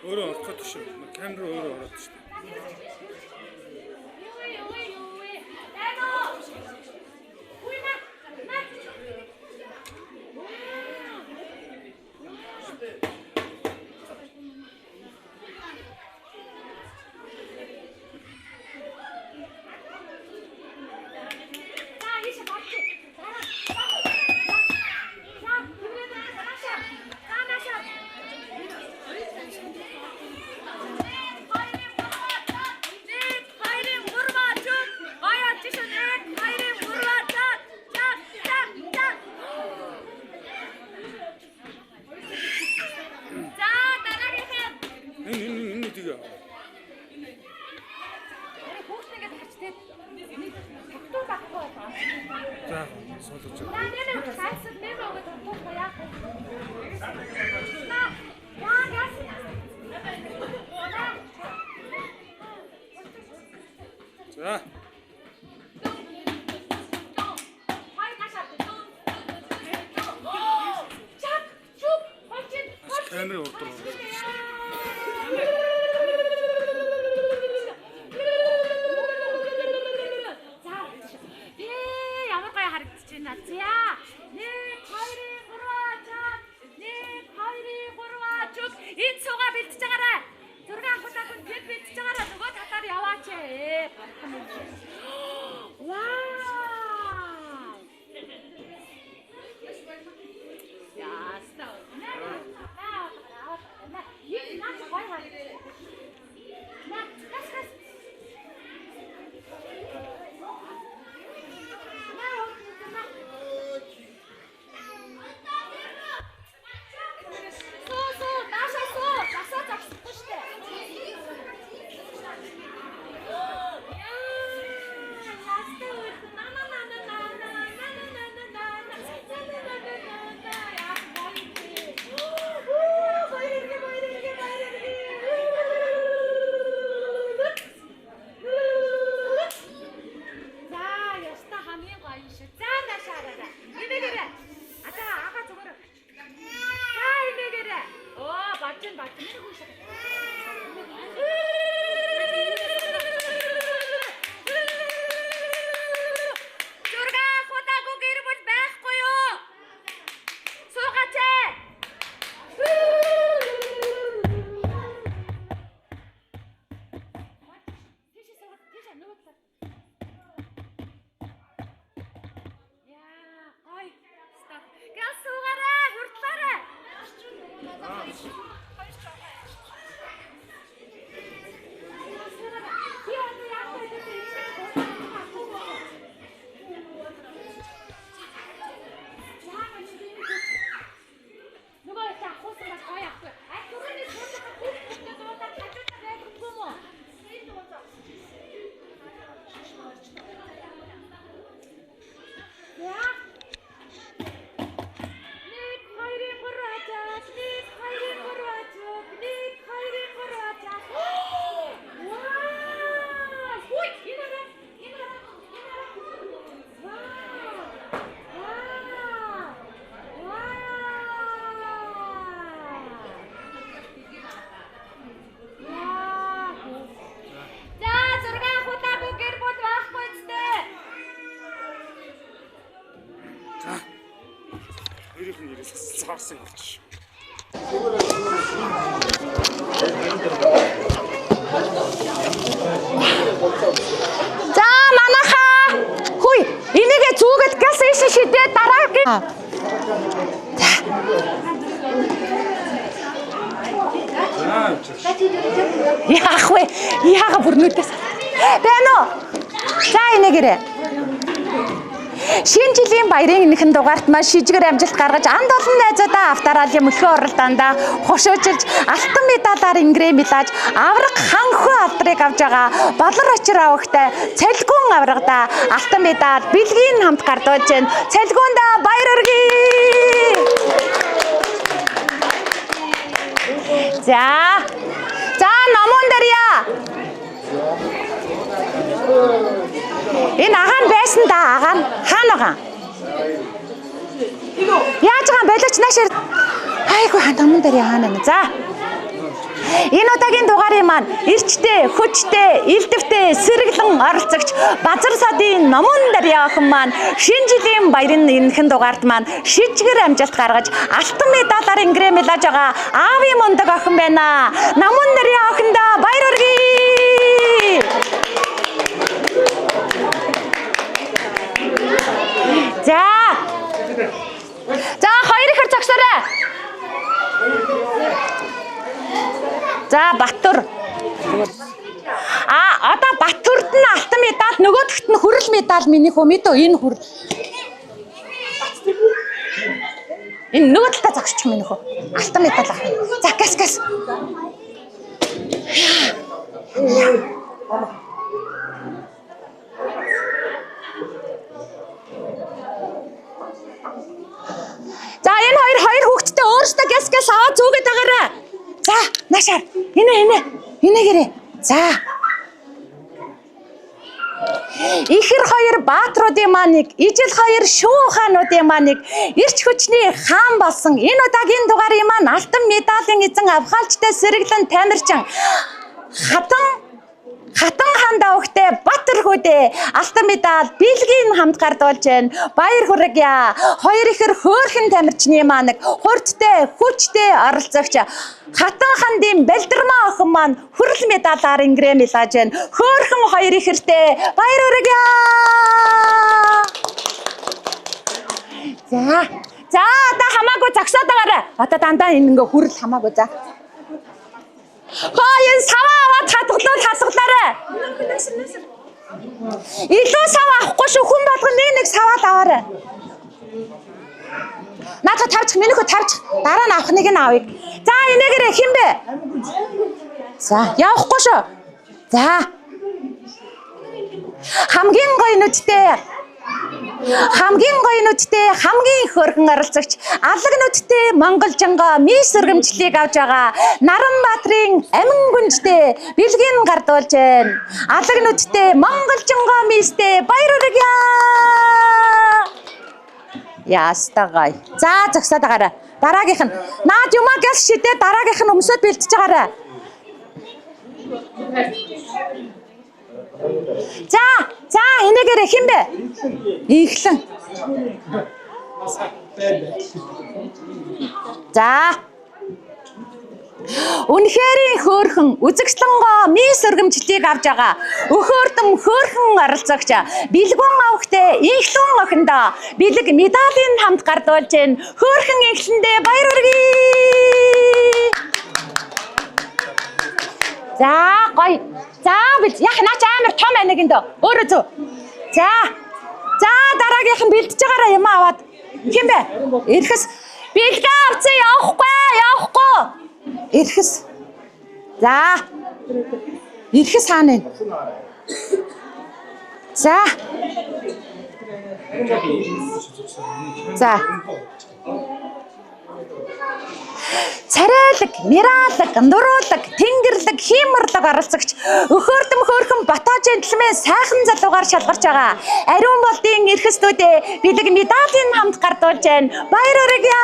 Өөрөө ороход шүү. Камер өөрөө ороод шүү. Энэ тэгээ. За, суулж За. Камер урд. Энэ цуга бэлтэж байгаарай. Зураг авахтаа хүн тэд бэлтэж байгаарай. Нөгөө татаар яваач ээ. Вау! Яста. Ийм наач гоё хаа. Наач. Сарсан болчих. За манайхаа хүй энийгээ зүгээд газ ийш шидээ дараагийн яах вэ? Яага бүрнүүдээс байна уу? За энийгээрээ шинэ жилийн баярын энэхэн дугаарт маш шижгээр амжилт гаргаж анд олон найзуудаа автараалын мөлхөө оролдоондоо хошуужилж алтан медалаар ингрэмилж авраг ханхуу алдрыг авж байгаа болор очир авагтай цалгуун аврагда алтан медаль бэлгийн хамт гардуулж байна. Цалгуундаа баяр хүргэе. За номон дэрья. Энэ агаан байсан да агаан хаана байгаа? Яаж байгаа болооч наашаар. Айгу хаан номон дээр яана. За. Энэ удаагийн дугаарын маань эрчтэй, хүчтэй, элдвтэй сэргэлэн оролцогч Базар садын Номон Дарья охин маань шинэ жилийн баярын энэхэн дугаард маань шижгэр амжилт гаргаж алтан медалаар ингрэмэлж байгаа Ави Мундаг охин байна. Номон Дарья охиндоо баяр хүргэе. За хоёр ихэр зогсоорой. За Батүр. Одоо Батүрд нь алтан медаль, нөгөөдөгт нь хүрэл медаль миний хөө мэдөө энэ хүрэл. Энэ нөгөө талаа зогсчих миний хөө. Алтан медаль авах. За гас. За энэ хоёр хүүхэдтэй өөрсдөө гас аваад зүгээд байгаарай. За наашаар. Инэ гэрээ. За. Ихэр хоёр баатруудын маань нэг, ижил хоёр шүүн хаануудын маань нэг, эрч хүчний хаан болсон энэ удаагийн дугаарын маань алтан медалийн эзэн авхаалчтай сэргэлэн тамирчин Хатан хаан давхтай Батар хүүдээ алтан медаль бэлгийн хамт гардуулж байна. Баяр хүргье. Хоёр ихэр хөөрхөн тамирчны маань хурдтай, хүчтэй оролцогч Хатан хаандын Балдирмаа охин маань хүрэл медалаар ингрэмэлж байна. Хөөрхөн хоёр ихэртэй баяр хүргье. За одоо хамаагүй зогсоод байгаарай. Одоо дандаа ингээ хүрэл хамаагүй за. Хөөе саваа аваад хадгалаарай. Илүү сав авахгүй шүү хүн болгон нэг саваад аваарай. Наадаа тавьчих минийхөө тавьчих. Дараа нь авах нэг нь авъя. За энэгээрээ хин бэ? За явахгүй шүү. За. Хамгийн гоё нүдтэй хамгийн их хөргөн оролцогч алаг нүдтэй монголжинго мис өргөмжлийг авж байгаа Наранбаатрын амин гүнжтэй бэлгийн гардуулж байна. Алаг нүдтэй монголжинго мистэй баяр хүргье. Яастагай. За зогсоод байгаарай. Дараагийнх нь наад юмаа гэл шидээ дараагийнх нь өмсөд бэлтэж байгаарай. За энэгээрээ хин бэ? Ихлэн. За. Үнэхэрийн хөөрхөн үзэгслэнгоо мис өргөмжлийг авж байгаа. Өхөөрдөм хөөрхөн оролцогч бэлгүүн авахтай инхлэн охиндоо бэлэг медалийн хамт гардуулж байна. Хөөрхөн инхлэндээ баяр хүргэе. За гоё. За яг наач амар том анигинд өөрөө зү. За дараагийнх нь бэлдэж байгаараа юм аваад. Хин бэ? Ирэхэс бэлгээ авцсан явахгүй. Ирэхэс. За. Ирэхэс хаана вэ? За. Царайлаг, мираалаг, нуруулаг, тэнгэрлэг, хиймэрлэг оролцогч өхөөрдөм хөөрхөн Батаа жентльмен сайхан залуугаар шалгарч байгаа. Ариун болдын эрхэстүүдээ бэлэг медалийн хамт гардуулж байна. Баяр хүргье.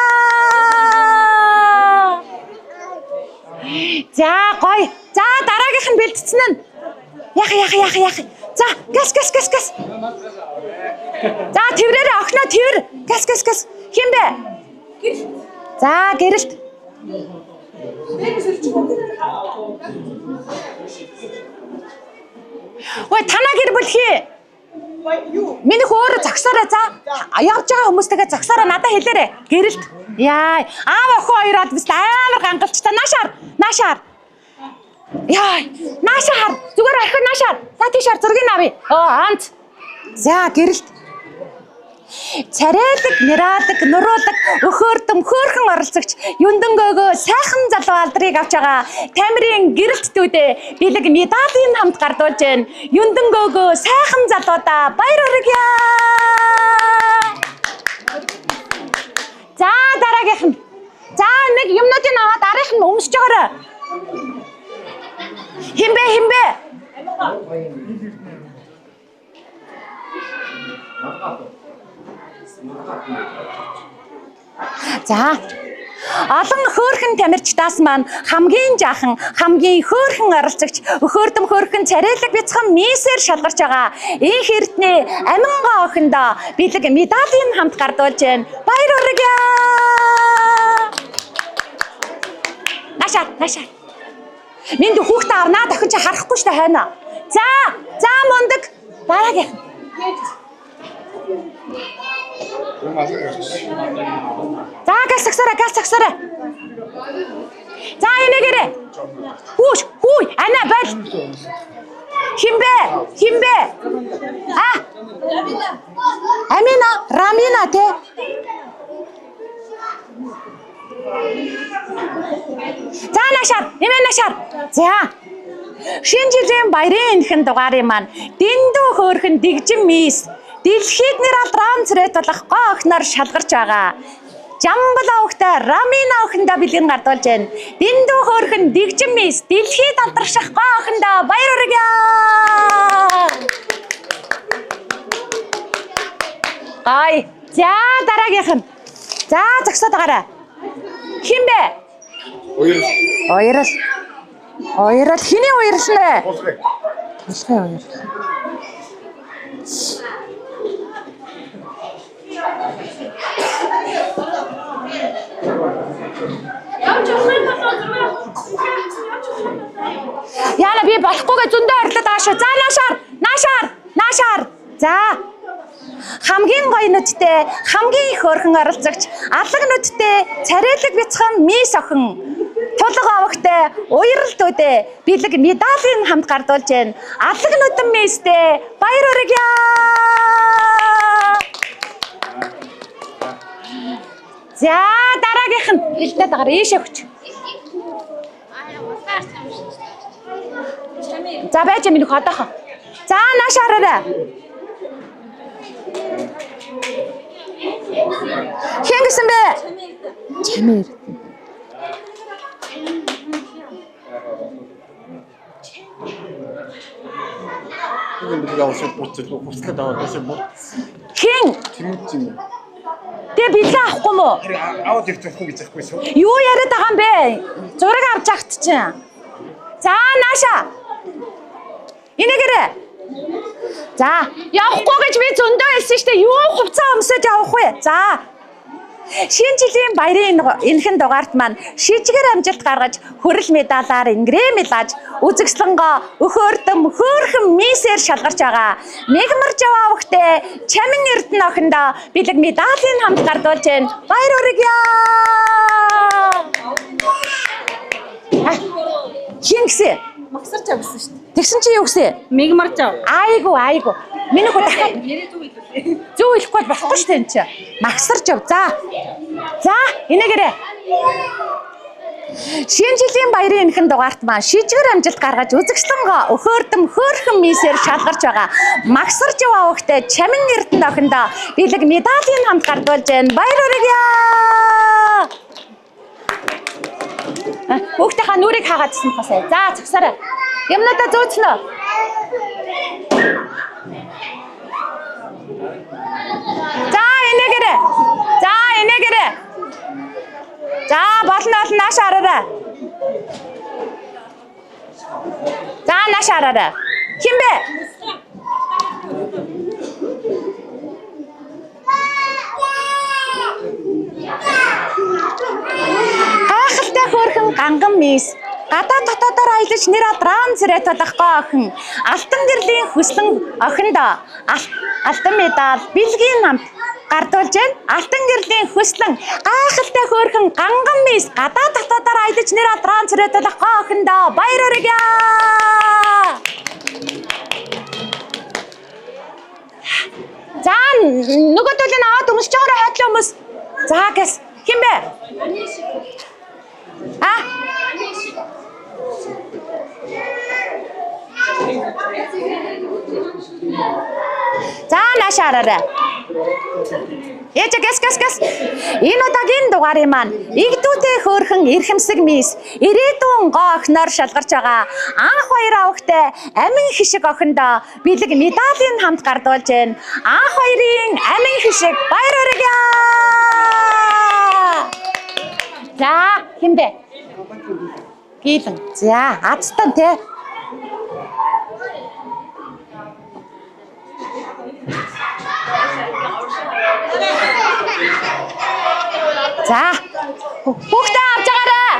За гоё. За дараагийнх нь бэлдсэн нь. Яах. За гас. За тэрвэрээ охиноо тэрвэр. Гас. Хин бэ? За гэрэлт. Ой танаа гэр бүл хий. Миний хөөрө загсаараа за явж байгаа хүмүүстэйгээ загсаараа надад хэлээрэй. Гэрэлт. Яа, аав охин хоёр од бист амар гангалцтай наашаар. Яа, наашаар. Зүгээр орхин наашаар. За тийшээр зургийг авъя. Анц. За гэрэлт. Царайлаг, мираалаг, нуруулаг, өхөөрдөм хөөрхөн оролцогч юндангөөгөө сайхан залуу алдрыг авч байгаа. Тамирын гэрэлтдүүдээ бэлэг медалийн хамт гардуулж байна. Юндангөөгөө сайхан залуудаа баяр хүргье. За дараагийнх нь. За нэг юмнуудыг аваад арийнх нь өмсөж байгаарай. Хин бэ? За Олон хөөрхөн тамирчдаас маань хамгийн жаахан, хамгийн хөөрхөн оролцогч өхөөрдөм хөөрхөн царайлаг бяцхан мисээр шалгарч байгаа. Энх эрдэнэ амингаа охиндоо бэлэг медалийн хамт гардуулж байна. Баяр хүргье. Нашаа. Минь хүүхдээ авнаа дахин чи харахгүй штэ хайна. За мундаг дараагийн. За гал сагсараа. За энэгээрээ. Хүй ана бал. Химбэ. Амина, Рамина те. За нашаар. За. Шинэ жилийн баярын энхэн дугаарын маань дэндүү хөөрхөн дэгжин мис дэлхийд нэр алдран цэрэт болох гоо охиноор шалгарч байгаа. Жамбала охтой Рамина охиндоо бэлгэн гардуулж байна. Дэндүү хөөрхөн дэгжин мис дэлхийд алдарших гоо охиндоо баяр хүргье. Гай. За дараагийнх нь. За зогсоод байгаарай. Хин бэ? Оёрол хиний оёрлсон бэ? Тулхын оёр. Яна би болохгүйгээ зөндөө орилоод байгаа шүү. За наашаар. За. Хамгийн гоё нүдтэй, хамгийн их өрхөн оролцогч, алга нүдтэй, царайлаг бяцхан мис охин. Тулга овогтой, уяралд үдэ, бэлэг медалийн хамт гардуулж байна. Алга нүдэн мистэй баяр хүргье. За дараагийнх нь хэлтэй дагаар ийшээ өгч. За байж минь ходоохоо. За наашаараа. Хин гэсэн бэ? Чамэр. Хин? Тэ бэлгээ авахгүй мó? Аваад ирчихгүй гэж байхгүй шүү. Юу яриад байгаа юм бэ? Зураг авч ахт чинь. За нааша. Инэгэрэ. За явахгүй гэж би зөндөө хэлсэн шүү дээ. Юу хувцас өмсөж явах вэ? За. Шинэ жилийн баярын энхэн дугаарт маань шижгэр амжилт гаргаж хөрөл медалаар ингрэмэлж үзэгслэнгоо өхөөрдөм хөөрхөн мисээр шалгарч байгаа. Мегмар жаваавхтэй чамин эрдэнэ охиндоо бэлэг медалийн хамт гардуулж байна. Баяр хүргье. Хин гисэн? Магсарч авсан шүү дээ. Тэгсэн чи юу гисэн? Мегмарч ав. Айгу. Миний хөө дахиад зүү хэлэхгүй болохгүй шүү дээ энэ чи. Магсарч ав. За энэгээрээ. Шинэ жилийн баярын энхэн дугаарт маань шижгэр амжилт гаргаж үзэгслэнгоо өхөөрдөм хөөрхөн мисээр шалгарч байгаа. Магсарч авахтай чамин эрдэнэ охиндоо бэлэг медалийн хамт гардуулж байна. Баяр хүргье. Хүүхдийнхаа нүрийг хаагаадсан хасаа. За цогсоорой. Юмнуудаа зөөцнө. За энэгээрээ. За болно наашаа хараарай. За наашаа хараарай. Хин бэ? Гайхалтай хөөрхөн ганган мис гадаа дотоодоор аялаж нэр алдран цэрэт болох гоо охин алтан гэрлийн хөслөн охиндоо алтан медаль бэлгийн намт гардуулж байна. Алтан гэрлийн хөслөн гайхалтай хөөрхөн ганган мис гадаа дотоодоор аялаж нэр алдран цэрэт болох гоо охиндоо баяр хүргье. За нөгөө төлөв аваад өмсөж байгаарай хайдлаа хүмүүс. За гэс хин бэ? За наашаа хараарай. Ээж гэс. Энэ удаагийн дугаарын маань игдүүтэй хөөрхөн эрхэмсэг мис ирээдүйн гоо охиноор шалгарч байгаа. Анх хоёр авахтай амин хишиг охиндоо бэлэг медалийн хамт гардуулж байна. Анх хоёрын амин хишиг баяр хүргье. За, хин бэ? Гилэн. За, Азтан те. За, хүүхдээ авч байгаарай.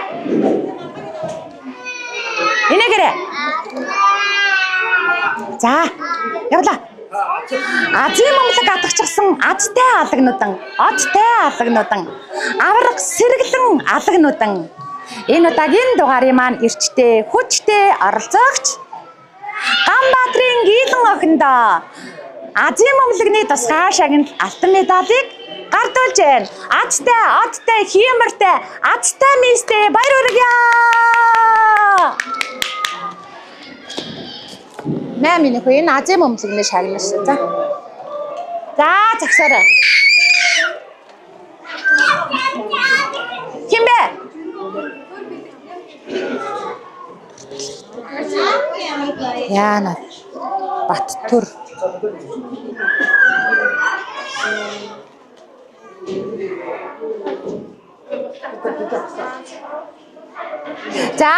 Инээгээрээ. За, явлаа. Азийн Монголыг атгахчихсан азтай алгнуудан, одтой алгнуудан, авраг сэргэлэн алгнуудан. Энэ удаагийн дугаарын маань эрчтэй, хүчтэй оролцогч Ганбаатрын Гилэн охиндоо Азийн Монголын тусгай шагналд алтан медалийг гардуулж байна. Азтай, одтой, хиймэртэй, азтай мистэй баяр хүргье. Минийх энэ Азийн Монголын шагналсан. За. За, загсаарай. Хин бэ? Яна. Баттүр. За.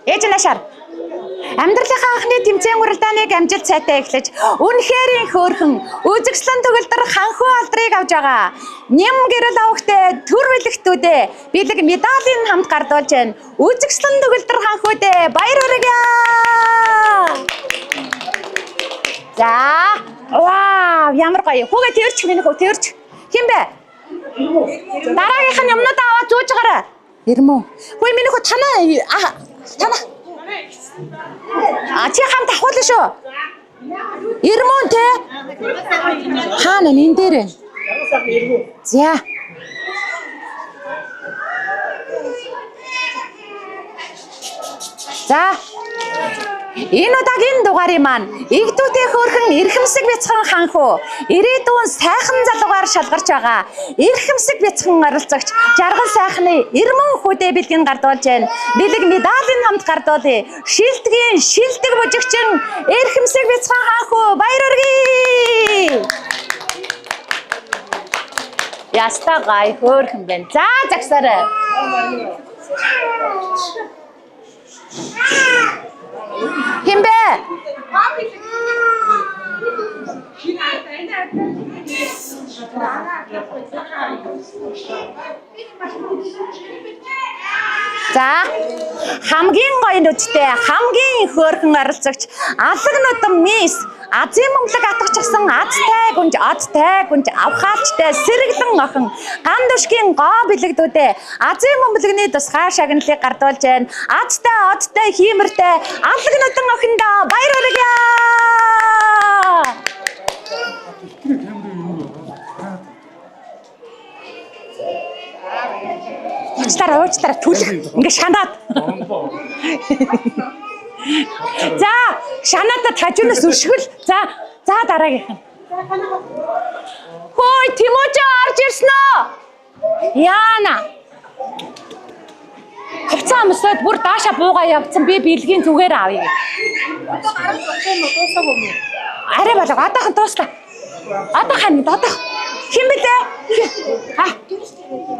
Ээж нашаар. Амьдралынхаа анхны тэмцээн уралдааныг амжилт сайтай эхлэж, үнэхээр хөөрхөн үзэгслэн төгөлдөр ханхуу алдрыг авж байгаа. Нэм гэрэл авахтай төр бэлэгтүүдээ бэлэг медалийн хамт гардуулж байна. Үзэгслэн төгөлдөр ханхуудээ баяр хүргье. За, вау, ямар гоё. Хүүгээ тэрч минийх үү, тэрч. Хин бэ? Дараагийнх нь юмнуудаа аваад зүүж байгаарай. Ирмүү. Хөөе минийх үү танаа чи хамт авах шүү. Ирмүү те. Хаана энэ дээр вэ? За. За. Энэ удаагийн дугаарын маань игдүүтэй хөөрхөн эрхэмсэг бяцхан ханхуу ирээдүйн сайхан залуугаар шалгарч байгаа. Эрхэмсэг бяцхан оролцогч жаргал сайхны Ирмэн хүүдээ бэлгийн гардуулж байна. Бэлэг медалийн хамт гардуулъя. Шилдгийн шилдэг бужигчин эрхэмсэг бяцхан ханхуу баяр хүргье. Яста гай хөөрхөн байна. За загсаарай. Хин бэ? За хамгийн гоё нүдтэй хамгийн хөөрхөн оролцогч алгнуудын мисс Азийн Монголыг атгахчихсан азтай гүнж одтой гүнж авхаалчтай сэргэлэн охин Гандушгийн гоо бэлэгдүүдээ Азийн Монголын тусгай шагналыг гардуулж байна. Азтай одтой хиймэртэй алгнуудын охиндоо баяр хүргье. Уучлаарай түлх ингээ шанаад. За шанаата тажуунаас өршгөл. За дараагийнх нь. Хөөе Тимоч орж ирсэн үү? Яана. Хавцаа амсаад бүр даашаа буугаа явцсан би бэлгийн зүгээр авъя. Одоо гарах болсон юм уу? Дуусаагүй юм уу? Арай болоо одоохон дуустаа. Одоо хань одоо хэн бэлээ?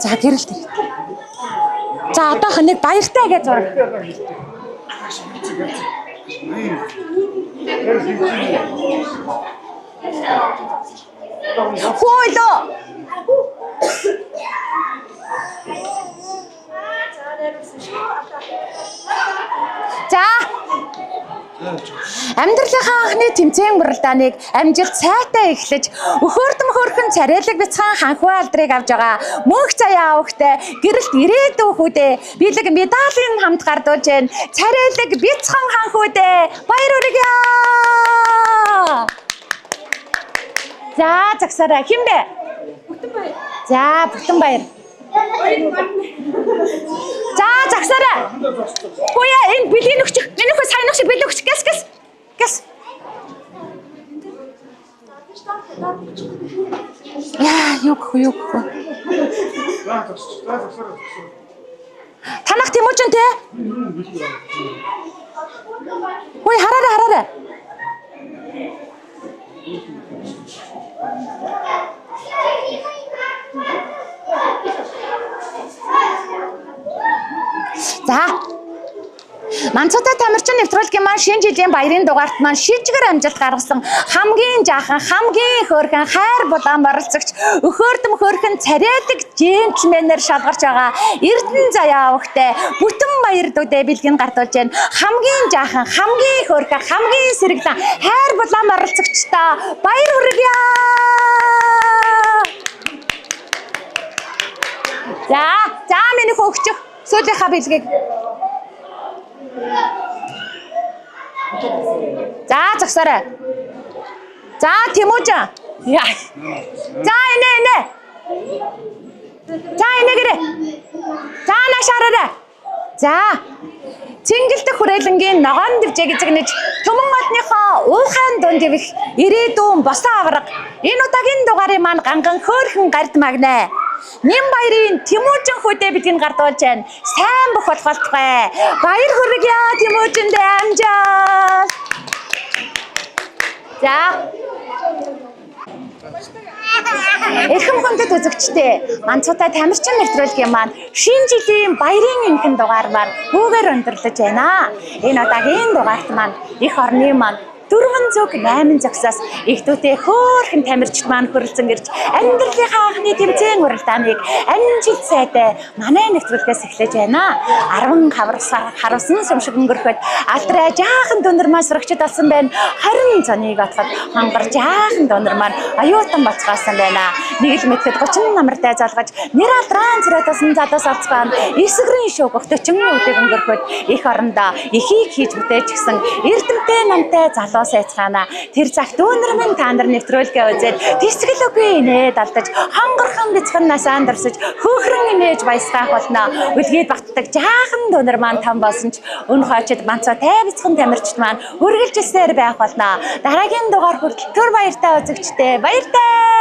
За гэрэл тэр. За одоох нэг баяртай гэж зураг. Хойлоо. За. Амьдралынхаа анхны тэмцээн уралдааныг амжилт сайтай эхлэж, өхөөрдөм хөөрхөн царайлаг бяцхан ханхуу алдрыг авж байгаа. Мөнх заяа авахтай гэрэлт ирээдүй хүүдээ бэлэг медалийн хамт гардуулж байна. Царайлаг бяцхан ханхуудээ баяр хүргье. За загсаарай. Хэн бэ? Бүтэн баяр. За бүтэн баяр. За загсаарай. Хөөе энэ бэлгийн өгч. Минийх сайн өгч бэлэг өгч. Гэс. Яа, юу. Танах Тимочин те? Хөөе хараарай. За. Манцуутай тамирчин нэвтрүүлгийн маань шинэ жилийн баярын дугаарт маань шижгэр амжилт гаргасан хамгийн жаахан, хамгийн хөөрхөн хайр булаан оролцогч өхөөрдөм хөөрхөн царайдаг джентльменээр шалгарч байгаа Эрдэнэ заяа өвгтэй бүтэн баяр дүүдээ бэлгэн гартуулж байна. Хамгийн жаахан, хамгийн хөөрхөн, хамгийн сэргэлэн хайр булаан оролцогчтой баяр хүргье. За миний хөгчих сүүлийнхаа бэлгийг. За зогсоорой. За Тэмүүжин. За инээ. За инээ гэрээ. За наашаараа. За Цэнгэлдэх хүрээлэнгийн ногоон дэвжээ гэж нэгж Төмөн одныхоо уухайн дунд дэвэх ирээдүйн босоо авраг энэ удаагийн дугаарын маань ганган хөөрхөн гард магнаа. Нэм баярын Тэмүүжин хөдөө бидний гардуулж байна. Сайн бүх болох болтугай. Баяр хүргье Тэмүүжиндээ амжаал. За. Эрхэм хүндэт үзэгчдээ Манцуутай тамирчин нэвтрүүлгийн маань шинэ жилийн баярын энхэн дугаар маань хүүгээр өндөрлөж байна. Энэ удаагийн дугаарт маань эх орны маань 408 зогсоос ихтүүтэй хөөрхөн тамирчид маань хүрэлцэн ирж амьдралынхаа анхны тэмцээн уралдааныг амжилт сайтай манай нэвтрүүлгээс эхлэж байна. 10 хаврсаар харуулсан сумшиг өнгөрөхөд алдраа жаахан дунар маань сурагчд болсон байна. 20 цоныг отоход хонгор жаахан дунар маань аюутан бацгаасан байна. Нэг л мэдхэд 30 намартай залгаж нэр алдрaan цэрэтсэн задаас олцгаан эсгэрийн шүүг 40 өдөг өнгөрөхөд их орондоо ихийг хийж бүтээж гисэн эрдэмтэй намтай сайцгаана. Тэр цагт өнөр минь та нар нэвтрүүлгээ үзээд тэсгэл үгүй нэ далдаж хонгорхон бяцхан насаан дурсаж хөөхрөн нээж баясгаах болно. Үлгээд багтдаг жаахан дунар маань том болсон ч өн хойчод Манцуутай бяцхан тамирчид маань үргэлжилсээр байх болно. Дараагийн дугаар хүртэл түр баяртай үзэгчдээ баяртай.